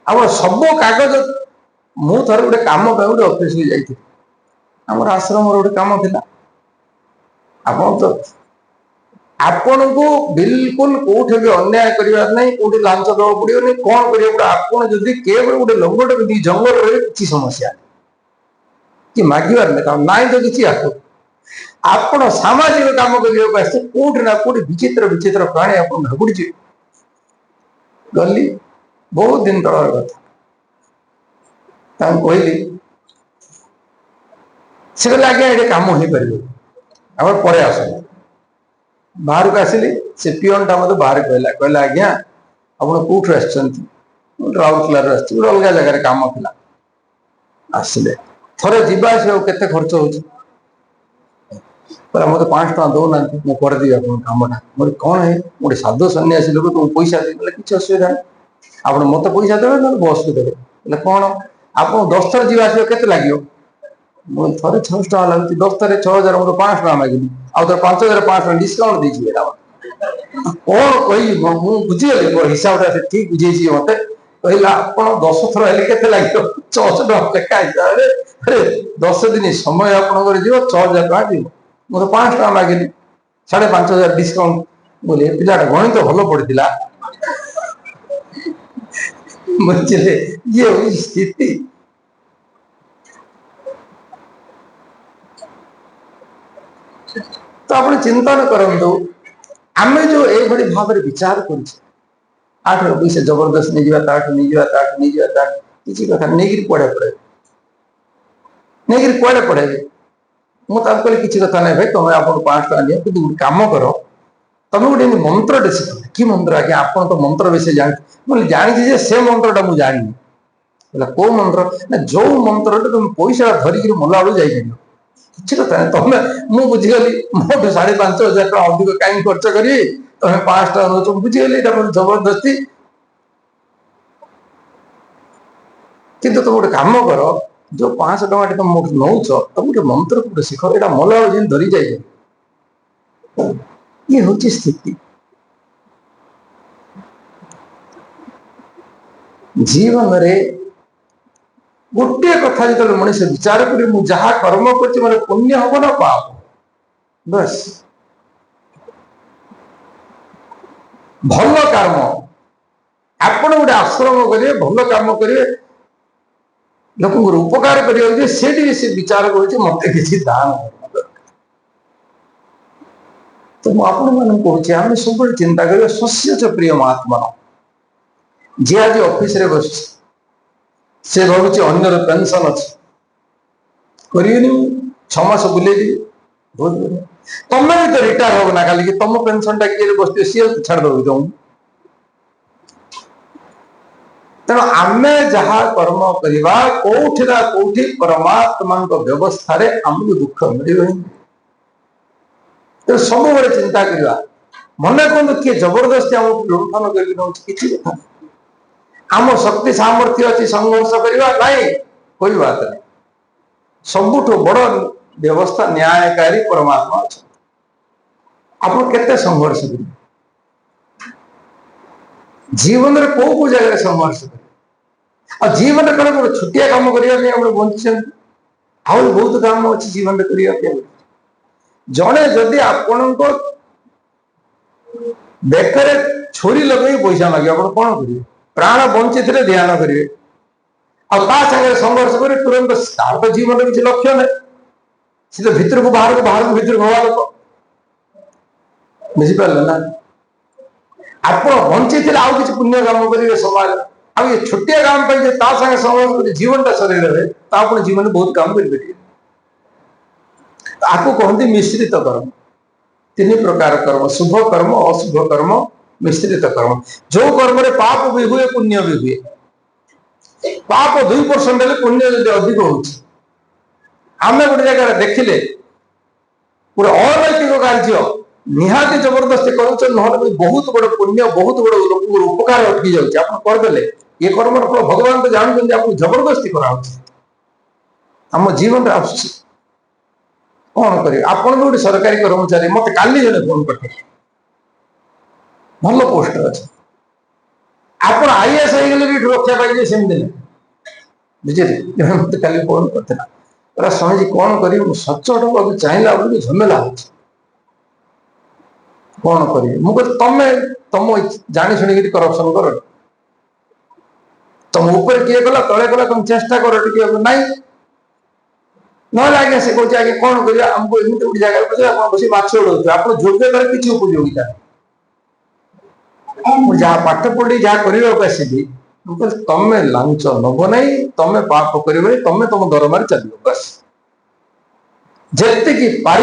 ଆମର ସବୁ କାଗଜ, ମୁଁ ଥରେ ଗୋଟେ କାମ ପାଇଁ ଗୋଟେ ଅଫିସକୁ ଯାଇଥିଲି, ଆମର ଆଶ୍ରମର ଗୋଟେ କାମ ଥିଲା। ଆପଣଙ୍କୁ ବିଲକୁଲ କୋଉଠି ବି ଅନ୍ୟାୟ କରିବାର ନାହିଁ, କୋଉଠି ଲାଞ୍ଚ ଦେବାକୁ ପଡିବନି, କଣ କରିବାକୁ ପଡିବ? ଆପଣ ଯଦି କେବଳ ଗୋଟେ ଲଙ୍ଗଟେ ପିନ୍ଧି ଜଙ୍ଗଲ ରହିବେ, କିଛି ସମସ୍ୟା କି ମାଗିବାର ନାଇଁ ତ କିଛି। ଆପଣ ସାମାଜିକ କାମ କରିବାକୁ ଆସିছে, କୋଉଠି ନା କୋଉଠି ବିଚିତ୍ର ବିଚିତ୍ର ପ୍ରାଣୀ ଆପଣ ଭାବୁଡିଯିବେ। ଗଲି, ବହୁତ ଦିନ ତଳର କଥା, ତାଙ୍କୁ କହିଲି, ସେ କହିଲେ ଆଜ୍ଞା ଏଠି କାମ ହେଇପାରିବ, ଆମର ପରେ ଆସନ୍ତୁ। ବାହାରକୁ ଆସିଲି, ସେ ପିଅନଟା ମତେ ବାହାରେ କହିଲା ଆଜ୍ଞା ଆପଣ କୋଉଠୁ ଆସିଛନ୍ତି? ରାଉରକେଲାରୁ ଆସିଛି, ଗୋଟେ ଅଲଗା ଜାଗାରେ କାମ ଥିଲା। ଆସିଲେ, ଥରେ ଯିବା ଆସିବାକୁ କେତେ ଖର୍ଚ୍ଚ ହଉଛି? ମତେ 500 ଟଙ୍କା ଦଉନାହାନ୍ତି, ମୁଁ କରିଦେବି ଆପଣଙ୍କ କାମଟା। କଣ ହେଇ, ଗୋଟେ ସାଧୁ ସନ୍ନ୍ୟାସୀ ଲୋକ, ତୁମକୁ ପଇସା ଦେଇ, କିଛି ଅସୁବିଧା ନାହିଁ, ଆପଣ ମତେ ପଇସା ଦେବେ, ନହେଲେ ବସକୁ ଦେବେ। କଣ ଆପଣ 10 ଥର ଯିବା ଆସିବା କେତେ ଲାଗିବ? ମୁଁ ଥରେ 600 ଟଙ୍କା ଲାଗୁଛି, 10 ଥରେ 6000, ମୋର 500 ଟଙ୍କା ମାଗିଲି, ଆଉ ଥରେ 5500 ଡିସକାଉଣ୍ଟ ଦେଇଛି। କଣ କହିବି, ମୁଁ ବୁଝିଗଲି, ମୋ ହିସାବଟା ସେ ଠିକ ବୁଝେଇଛି ମତେ। କହିଲା ଆପଣ 10 ଥର ହେଲେ କେତେ ଲାଗିବ? 600 ଟଙ୍କା ଲେଖା ହିସାବରେ 10 ଦିନ ସମୟ ଆପଣଙ୍କର ଯିବ, 6000 ଟଙ୍କା ଯିବ। ମୁଁ ତ 500 ଟଙ୍କା ମାଗିଲି, 5500 ଡିସକାଉଣ୍ଟ। ବୋଲି ଏ ପିଲାଟା ଗଣିତ ଭଲ ପଡିଥିଲା। ବୁଝିଲେ, ଇଏ ହଉଛି ସ୍ଥିତି। ତ ଆପଣ ଚିନ୍ତନ କରନ୍ତୁ, ଆମେ ଯୋଉ ଏଇଭଳି ଭାବରେ ବିଚାର କରୁଛେ, ଆଠୁ ପଇସା ଜବରଦସ୍ତ ନେଇଯିବା, ତାଠୁ ନେଇଯିବା, କିଛି କଥା ନେଇକିରି କୁଆଡେ ପଢେଇବେ? ମୁଁ ତାକୁ କହିଲି କିଛି କଥା ନାହିଁ ଭାଇ, ତମେ ଆପଣଙ୍କୁ 500 ଟଙ୍କା ନିଅ, କିନ୍ତୁ ଗୋଟେ କାମ କର, ତମେ ଗୋଟେ ମନ୍ତ୍ରଟେ ଶିଖ। କି ମନ୍ତ୍ର ଆଜ୍ଞା? ଆପଣ ତ ମନ୍ତ୍ର ବିଷୟ ଜାଣିଛି। ମୁଁ ଜାଣିଛି ଯେ ସେ ମନ୍ତ୍ରଟା ମୁଁ ଜାଣିନି। କୋଉ ମନ୍ତ୍ର? ନା ଯୋଉ ମନ୍ତ୍ରଟା ତମେ ପଇସା ଧରିକିରି ମଲାବେଳୁ ଯାଇପାରିବ। କିଛି କଥା ନାହିଁ, ତମେ, ମୁଁ ବୁଝିଗଲି, ମୋଠୁ 5500 ଟଙ୍କା ଅଧିକ କାହିଁକି ଖର୍ଚ୍ଚ କରିବି, ତମେ 500 ଟଙ୍କା ନଉଛ, ବୁଝିଗଲି, ଏଇଟା ମୋର ଜବରଦସ୍ତି। କିନ୍ତୁ ତମେ ଗୋଟେ କାମ କର, ଯୋଉ 500 ଟଙ୍କା ତମେ ମୋଠୁ ନଉଛ, ତମେ ଗୋଟେ ମନ୍ତ୍ର ଗୋଟେ ଶିଖ, ଏଇଟା ମଲାବେଳୁ ଯେମିତି ଧରି ଯାଇପାରିବ। ଇଏ ହଉଛି ସ୍ଥିତି। ଜୀବନରେ ଗୋଟିଏ କଥା ଯେତେବେଳେ ମଣିଷ ବିଚାର କରି, ମୁଁ ଯାହା କର୍ମ କରୁଛି ମୋର ପୁଣ୍ୟ ହବ ନା ପାପ? ବସ୍, ଭଲ କର୍ମ, ଆପଣ ଗୋଟେ ଆଶ୍ରମ କରିବେ, ଭଲ କାମ କରିବେ, ଲୋକଙ୍କର ଉପକାର କରିବାକୁ ଯେ, ସେଠି ସେ ବିଚାର କରୁଛି ମତେ କିଛି ଦାନ ଦରକାର। ତ ମୁଁ ଆପଣମାନଙ୍କୁ କହୁଛି, ଆମେ ସବୁବେଳେ ଚିନ୍ତା କରିବା, ଶସ୍ୟଚ ପ୍ରିୟ ମହାତ୍ମା। ଯିଏ ଆଜି ଅଫିସରେ ବସିଛି, ସେ ଭାବୁଛି ଅନ୍ୟର ପେନସନ ଅଛି, କରିବେନି, 6 ମାସ ବୁଲେଇବି, ବହୁତ ବଢିଆ। ତମେ ବି ତ ରିଟାୟାର ହବ ନା କାଲିକି, ତମ ପେନସନ ଟା କିଏ ବସିଥିବେ, ସିଏ ଛାଡିଦବ ତମକୁ। ତେଣୁ ଆମେ ଯାହା କର୍ମ କରିବା, କୋଉଠି ନା କୋଉଠି ପରମାତ୍ମାଙ୍କ ବ୍ୟବସ୍ଥାରେ ଆମକୁ ଦୁଃଖ ମିଳିବ ହିଁ। ତେଣୁ ସବୁବେଳେ ଚିନ୍ତା କରିବା। ମନେ କରନ୍ତୁ କିଏ ଜବରଦସ୍ତି ଆମକୁ ଲୁଣ୍ଠନ କରିକି ନେଉଛି, କିଛି କଥା ନାହିଁ। ଆମ ଶକ୍ତି ସାମର୍ଥ୍ୟ ଅଛି ସଂଘର୍ଷ କରିବା, ନାଇଁ, କୋଇ ବାତ ନାହିଁ। ସବୁଠୁ ବଡ ବ୍ୟବସ୍ଥା ନ୍ୟାୟକାରୀ ପରମାତ୍ମା ଅଛି। ଆପଣ କେତେ ସଂଘର୍ଷ କରିବେ ଜୀବନରେ, କୋଉ କୋଉ ଜାଗାରେ ସଂଘର୍ଷ କରିବେ? ଆଉ ଜୀବନରେ କଣ ଗୋଟେ ଛୋଟିଆ କାମ କରିବା ପାଇଁ આપણે ବଞ୍ଚିଛନ୍ତି? ଆହୁରି ବହୁତ କାମ ଅଛି ଜୀବନରେ କରିବା ପାଇଁ। ଜଣେ ଯଦି ଆପଣଙ୍କ ବେକରେ ଛୁରୀ ଲଗେଇ ପଇସା ମାଗିବ, ଆପଣ କଣ କରିବେ? ପ୍ରାଣ ବଞ୍ଚିଥିଲେ ଧ୍ୟାନ କରିବେ, ଆଉ ତା ସାଙ୍ଗରେ ସଂଘର୍ଷ କରି ତୁରନ୍ତ, ତାର ତ ଜୀବନରେ କିଛି ଲକ୍ଷ୍ୟ ନାହିଁ, ସେ ତ ଭିତରକୁ ବାହାରକୁ, ବାହାରକୁ ଭିତରକୁ ହବା ଲୋକ। ବୁଝିପାରିଲେ ନା? ଆପଣ ବଞ୍ଚିଥିଲେ ଆଉ କିଛି ପୁଣ୍ୟ କାମ କରିବେ ସମାଜ, ଆଉ ଏ ଛୋଟିଆ କାମ ପାଇଁ ଯେ ତା ସାଙ୍ଗେ ସଂଘର୍ଷ କରି ଜୀବନଟା ସରେଇ ଦେବେ, ତା ଆପଣ ଜୀବନରେ ବହୁତ କାମ କରିପାରିବେ। ଆକୁ କହନ୍ତି ମିଶ୍ରିତ କର୍ମ। 3 ପ୍ରକାର କର୍ମ, ଶୁଭ କର୍ମ, ଅଶୁଭ କର୍ମ, मिश्रित कर्म जो कर्म रे पाप भी हुए पुण्य भी हुए पाप 2% पुण्य जब अधिक हो आम गोटे जगह देखिले गोटे अनैतिक कार्य निहाती जबरदस्ती कर बहुत बड़ पुण्य बहुत बड़ लोक उपकार अटकी जाऊँच आप करदे ये कर्म फल भगवान तो जानते आपको जबरदस्ती कराऊ आम जीवन में आस कौन कर आप गोटे सरकारी कर्मचारी मत काली जन फोन कर भल पोस्ट अच्छे आप आईएएस हो गले भी रक्षा पाइजे सेमती नहीं बुझे मत काली फोन करता स्वामी जी कौन कर सचोट हूँ चाहिए बोली झमेला हो कौन कर तमें तुम जानी शुणी करप्शन कर तुम ऊपर किए गला तले गला तुम चेष्टा कर नाई ना आगे से कहे आगे कौन कर आमको एमती गोटे जगह बस माछ उड़ाऊ आप योग्यतार किसी उपयोगिता जहाँ पाठ पढ़ी जहाँ करवासी तमें लांच नब ना तमें पाप कर तमें तुम दरमार चल बस जी पार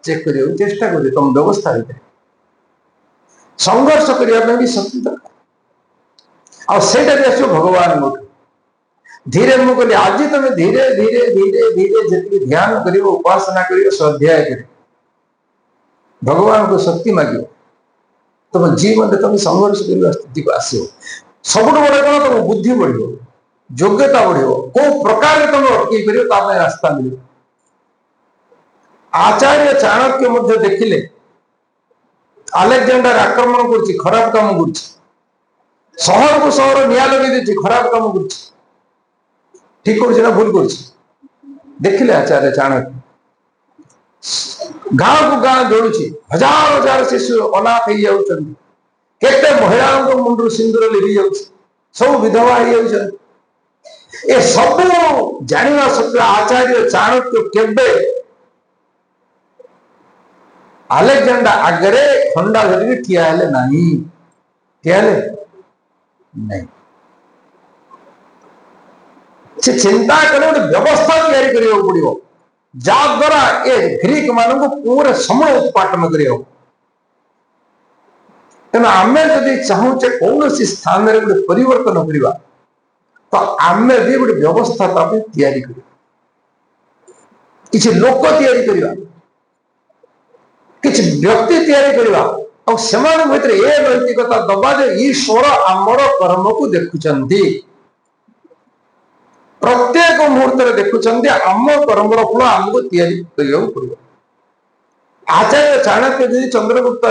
चेक कर चेष्टा कर तुम व्यवस्था संघर्ष करने भी शक्ति दरकार आसा भी आस भगवान धीरे मुझे कहली आज तुम धीरे धीरे धीरे धीरे जी ध्यान कर उपासना कर स्वाध्याय कर भगवान को शक्ति मांग तुम जीवन में तुम संघर्ष करने स्थिति को आस सब बड़े कौन तुम बुद्धि बढ़ योग्यता बढ़ कौ प्रकार तुम अटक कर रास्ता मिल आचार्य चाणक्य मध्य देखिले अलेक्जेंडर आक्रमण कर खराब काम कर सहर को सहर निया लगे खराब काम कर ठीक कर भूल कर देखिले आचार्य चाणक्य गाँव को गाँ जोड़ुची हजार हजार शिशु अनाथ हो जाउछन केते महिला मुंडू सिंदूर लिभि जाउछ सब विधवा हो जाउछन ए सब जानिवा सत्वे आचार्य चाणक्य केबे अलेक्जेंडर आगरे खंडा धरिक ठिया हेले नहीं ठिया हेले नहीं से चिंता कले गोटे व्यवस्था तैयारी करने पड़ो जहाद्वारा ये ग्रीक मान पूरे समय उत्पादन कर तेना आम जदि चाहूचे कौन स्थान में गोटे परिवर्तन करवा तो आम भी गोटे व्यवस्था तैयारी कर किसी लोक तैयारी करवा किसी व्यक्ति तैयारी करवा और सेमान भीतर ए नैतिकता दबा जे ईश्वर आमर कर्म को देखुचंती प्रत्येक मुहूर्त देखुं आम कर्म फल आमको तैयारी पड़ो आचार्य चाणक्य जी चंद्रगुप्त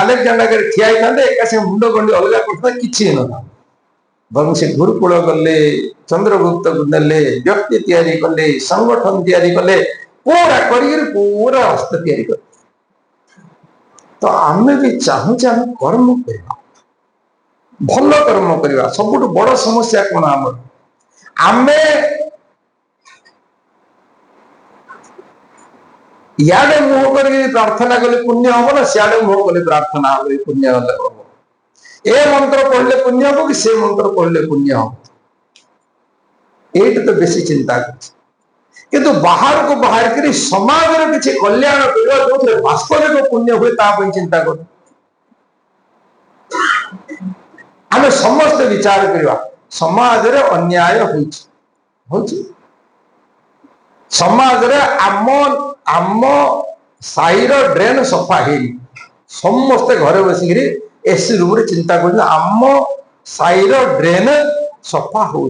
अलेक्जेंडर ठिया होता मुंड गंडी अलग करता कि ना बरं से गुरुकुल गले चंद्रगुप्त को ने व्यक्ति तैयारी कले संगठन तैयारी कले पूरा पूरा रास्ता तैयारी कर तो आम भी चाहूचे आम कर्म करवा भल कर्म करवा सब बड़ समस्या कौन आम आमे इे मुह कर प्रार्थना कले पुण्य हम ना सियाड़े मुह कले प्रार्थना हम पुण्य हम ए मंत्र पढ़ले पुण्य हम कि से मंत्र पढ़ले पुण्य हम ये तो बेसी चिंता किंतु बाहर को बाहर कर समाज किसी कल्याण करवा जो वास्तविक पुण्य हुए चिंता कर आम समस्त विचार करवा समाज रे अन्याय समाज रे आम आम साईर ड्रेन सफा है समस्ते घरे बसिक एसी रूम रे चिंता कर आम साईर ड्रेन सफा हो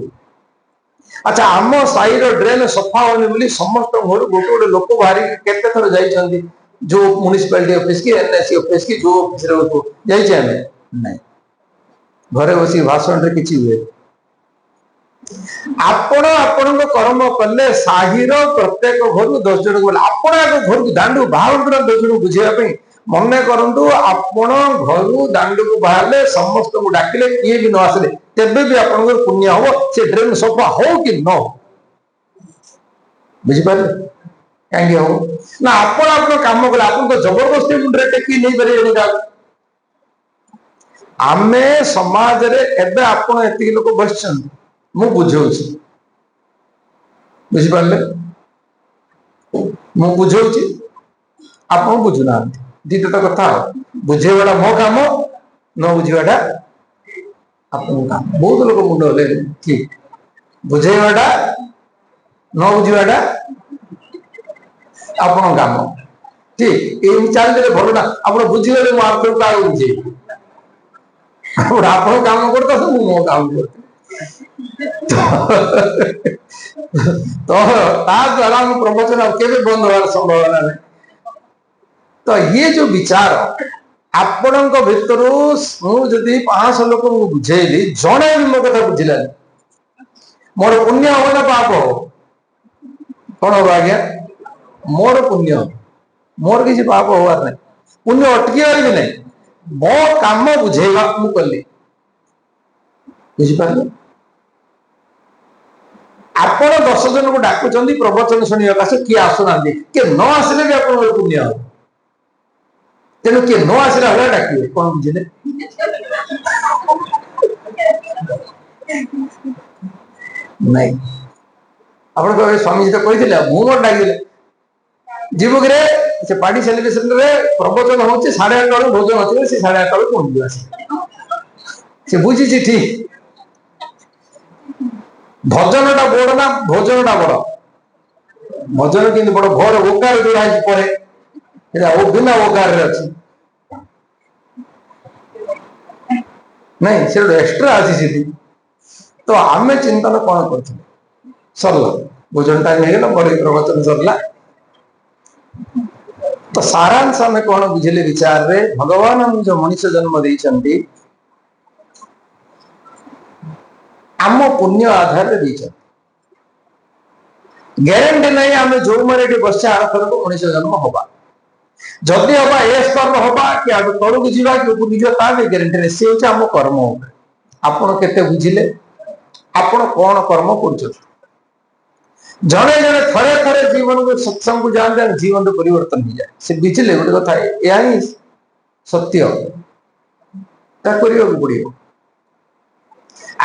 अच्छा आम साईर ड्रेन सफा होनी बोली समस्त घर गोटे गोटे लोक बाहर केते थर जाइछंती जो म्युनिसिपालिटी ऑफिस की एनएससी ऑफिस की जो ऑफिस रे जाइछे हमें नहीं घरे बसी भाषण रे किछि हुए आपण आपण कर्म कले साहिर प्रत्येक घर 10 जन को आपण घर को दांडू बाहर 10 जन बुझेवा मन करंतु आपण घर दांडू को बाहरले समस्त को डाकिले किए भी न आसले तेबे भी आपण पुण्य हो से ड्रेन सफा हो कि न बुझी पारे कहीं हो ना आपण आपण काम कले आपण तो जबरदस्ती मुंडरे टेकी नहीं परिबेनी का आमे समाज रे एबे आपण एति लोक बसछन मु बुझौछि बुझी पारले मु बुझौछि आपण बुझुना दीते तो कथा बुझे वाला मो काम न बुझाटा आपन काम बहुत लोग मुंड हले ठीक बुझेवाटा न बुझाटा आपन काम ठीक ये चलते भल ना आप बुझीगले मु आप बुझे आप काम करता मु मो काम करते तो द्वारा प्रवचन केवे बंद होवार संभावना नहीं। तो ये जो विचार आपण भितर मुझे 500 लोक बुझेली जड़े भी मो कथा बुझिलानी मोर पुण्य हो ना पाप हो कौन हम आज्ञा मोर पुण्य मोर किसी पाप होवार नहीं पुण्य अटकीबार भी नहीं मो काम बुझेगा मु कली बुझिपारे आपण 10 जन को डाकुचंदी प्रवचन शुणा किए आसुना किए न आसिले भी आप पुण्य हो तेणु किए न आसिला भाई डाकिए कौन बुझे नहीं आप स्वामी जी तो कही मुझे डाक जीव कि से पार्टी सेलिब्रेशन रे प्रवचन होचे 8:30 बेलू भोजन अच्छे से 8:30 बेलू पहुंच से बुझी ठीक भजन टा बड़ ना भोजन टा बड़ भजन कि बड़ भोर ओकार जोड़ा पर बिना ओकार अच्छी नहीं से एक्सट्रा आसी तो आम चिंतन कौन कर सरला भोजन टाइम हो बड़े प्रवचन सरला तो सारांश आम कौन बुझे विचार रे भगवान जो मनुष्य जन्म देइचंती आम पुण्य आधार ग्यारंटी नहीं आम जो मैंने बस आर थर को मनुष्य जन्म हवा जदि हवा ए स्तर हवा कि तौक जावा कि उपरकू जावा भी ग्यारंटी नहीं सी हूँ आम कर्म आपड़ के बुझिले आपण कौन कर्म कर जड़े जड़े थरे थरे जीवन को सत्संग को जानते जीवन तो परिवर्तन हो जाए से बुझिले गोटे कथा या ही सत्य पड़ो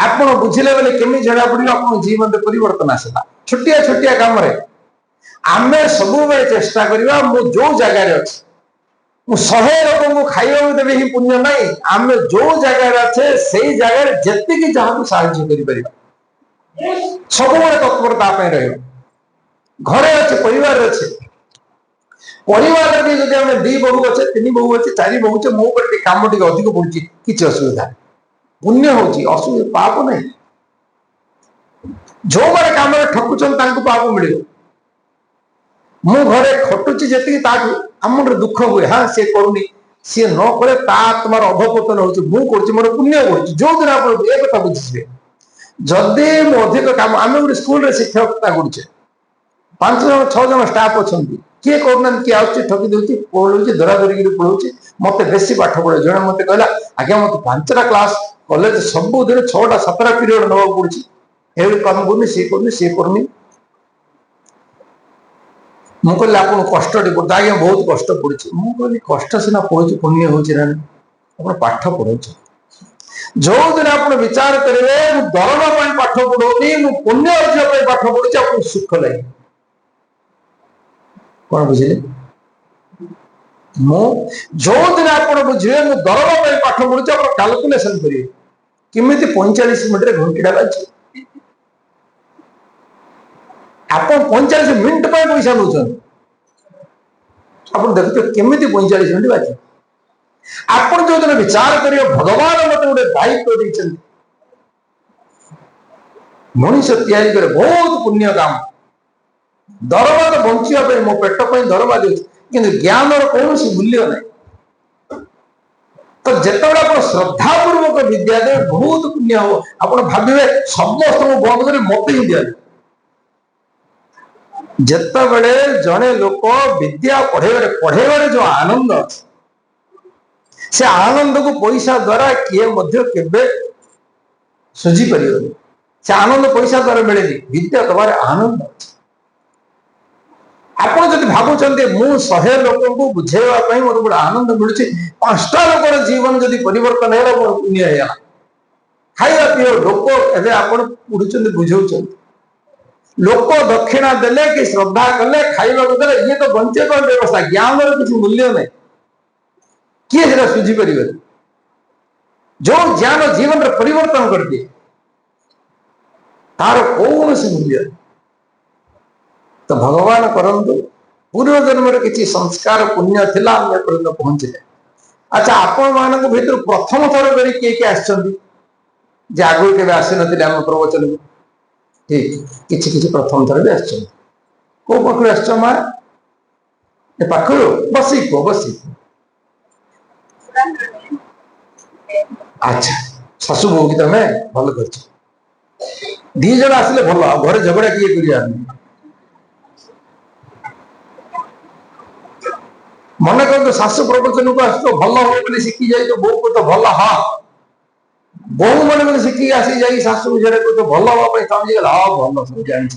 आप बुझिले बोले केमी जड़ा पड़ो आप जीवन परिवर्तन आसला छोटिया छोटिया काम आम सब चेष्टा करवा जो जगार अच्छे 100 लोक को खाइबा देवी ही पुण्य नहीं आम जो जगार अच्छे से जगार जी जहाँ साहय कर सब तत्परता घरे अच्छे परिवार अच्छे परिवार जब दी बहु अच्छे 3 बहु अच्छे 4 बहु अच्छे मो कम टे अधिक पड़ी किसी असुविधा पुण्य हो असुविधा पाप नहीं जो मैंने कम ठकुचन पाप मिल मु घरे खटुची जी आम दुख हुए हाँ सी करूनी सी न करे आत्मार अधपतन हो मोर पुण्य कर जो दिन आप कथा बुझे जदि मु अधिक कम आम गोटे स्कूल शिक्षकता करुचे 5 जन 6 जन स्टाफ अच्छा किए करना किए आगे ठकी दूसरी पढ़े धराधरी पढ़ाऊँ मत बेसी पाठ पढ़े जड़े मत कहला आज्ञा मत 5टा क्लास कॉलेज सबुदिन 6टा 7टा पीरियड नवा पड़ी ये कम करनी सी करनी सी करनी मुझे आप कष्ट पड़ता आज्ञा बहुत कष्ट पड़ी मुझे कष्ट सीना पड़ू पुण्य हो पाठ पढ़ाऊ जो दिन आप विचार करेंगे दरमा पाठ पढ़ाऊनी पुण्य अर्जन पाठ पढ़ुची आपको सुख लगे कौन बुझे जो दिन आप बुझे मुझे दरमा पाठ पढ़ुची आप कैलकुलेशन करेंगे किमी 45 मिनट घंटा बाजी आप 45 मिनट पैसा नौ आप देखते केमी 45 मिनट बाजी आप जो दिन विचार करिए भगवान मत गोटे दायित्व मनुष्य तैयारी करे बहुत पुण्य काम दरमा तो बंचापी मो पेट दरमा दे कि ज्ञान कौन मूल्य ना तो जिते आप श्रद्धापूर्वक विद्या दे बहुत पुण्य हम आप भावे समस्त बंद कर मत ही दिया जिते बड़े जड़े लोक विद्या पढ़ेबार जो आनंद अच्छे से आनंद को पैसा द्वारा किए केबे सुझी पार से आनंद पैसा द्वारा मिले विद्या दबार आनंद अच्छे आप भावुं मु 100 लोक को बुझेवाई मत गोटे आनंद मिलूँ 5टा लोकर जीवन जदि परिवर्तन है मोर पुण्य है खाଇବା पीओ लोक एवं आप पढ़ुं बुझाऊँ लोक दक्षिणा देले कि श्रद्धा कले खाଇବା को देले ये तो बंचे व्यवस्था ज्ञान किसी मूल्य नहीं किए सुझी पारे जो ज्ञान जीवन परिवर्तन कर दिए तार कौन से मूल्य तो भगवान करंतु पूर्व जन्म किसी संस्कार पुण्य थिला हम पर्यंत पहुंचले। अच्छा आपण मान भर प्रथम थर कर किए किए जे आगु के आसी नथिले हम प्रवचन को ठीक किछि किछि प्रथम थर भी आछन को पाखु आछ मा ए पाखु बसी को बसी अच्छा सासु बहु की तमे भल कर दी जन आसले भल घरे झगड़ा किए करिया मन कर शाशु प्रवचन को आस भल हो शिखी जाए तो बहु को तो भल हाँ बहु मन शिखी आसी जाए शाशु झे को तो भल हाँ समझीगला हाँ भल सब जान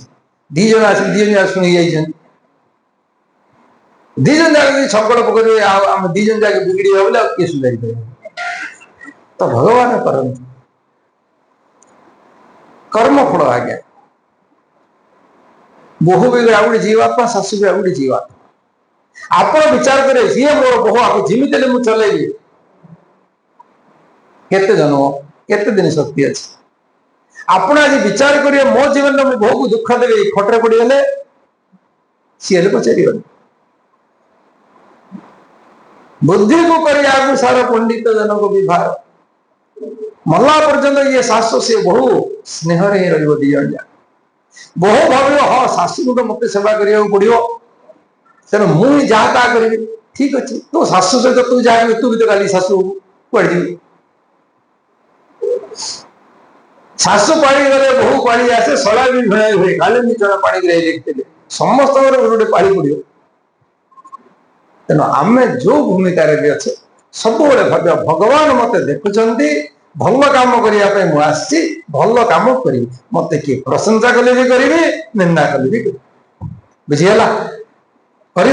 दी जन आस दी जन शुणी जाइए दी जन जाके छकड़ पकड़े आम दी जन जाके बिगड़ी बोले किए सुधारी पारे तो भगवान करंतु कर्म फल आज्ञा बहु भी आ गए जीवात्मा शाशु भी आ गए जीवात्मा आप विचार करे सी मोर बहु आप जिमित मुझे चलैबी केते जन्म केते दिन शक्ति अच्छी आपण आज विचार करिए मो जीवन में बहु को दुख देवे खटरे पड़गले सी पचार बुद्धि को कर आगु सारा पंडित जनक विभाग मल्ला पर्यंत ये शाशु से बहु स्नेह दी जन बहु भाव हाँ शाशु को तो मत सेवा करा पड़ो तेना मुझे जहाँ ता करी ठीक अच्छे तो शाशु सहित तू जा तू भी तो गाली शाशु कड़े शाशु पाड़ी गले बहु पाड़ी आसे सड़ा भी भेड़ा हुए काले निचना पाड़ी गिराई लिखते समस्त गोटे पाड़ी पड़ो तेना आम जो भूमिका भी अच्छे सब भाव्य भगवान मत देखुं भल कम करने मुझे भल कम करी मत किए प्रशंसा कले भी करी निंदा कले भी करी बुझीगला कर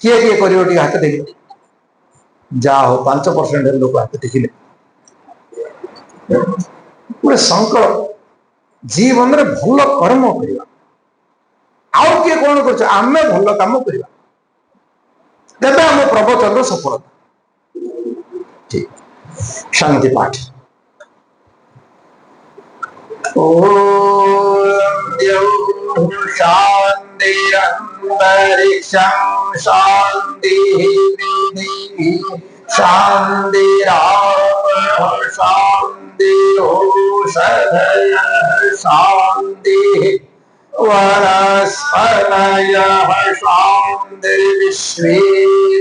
किए किए कर हाथ देख जा हो 5% लोक हाथ देखिले गोटे संकल्प जीवन में भल कर्म करवा आउ किए कौन कर आम भल कम करवा तेज आम प्रवचन सफलता ठीक शांति पाठ शांति अंतरिक्षं शांति शांति शांति औषधयः शांति वनस्पतयः शान्तिर्विश्वे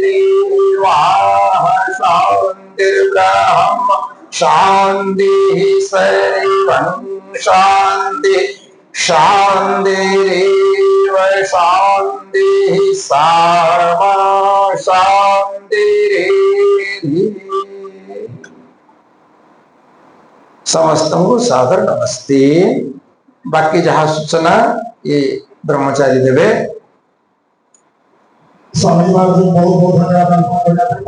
देवाः शान्तिर्ब्रह्म शान्तिः सर्वं शान्तिः शान्तिरेव शान्तिः सामा शान्तिरेधि। समस्त को सादर नमस्ते। बाकी जहाँ सूचना ये ब्रह्मचारी देवे। स्वामी बहुत बहुत धन्यवाद।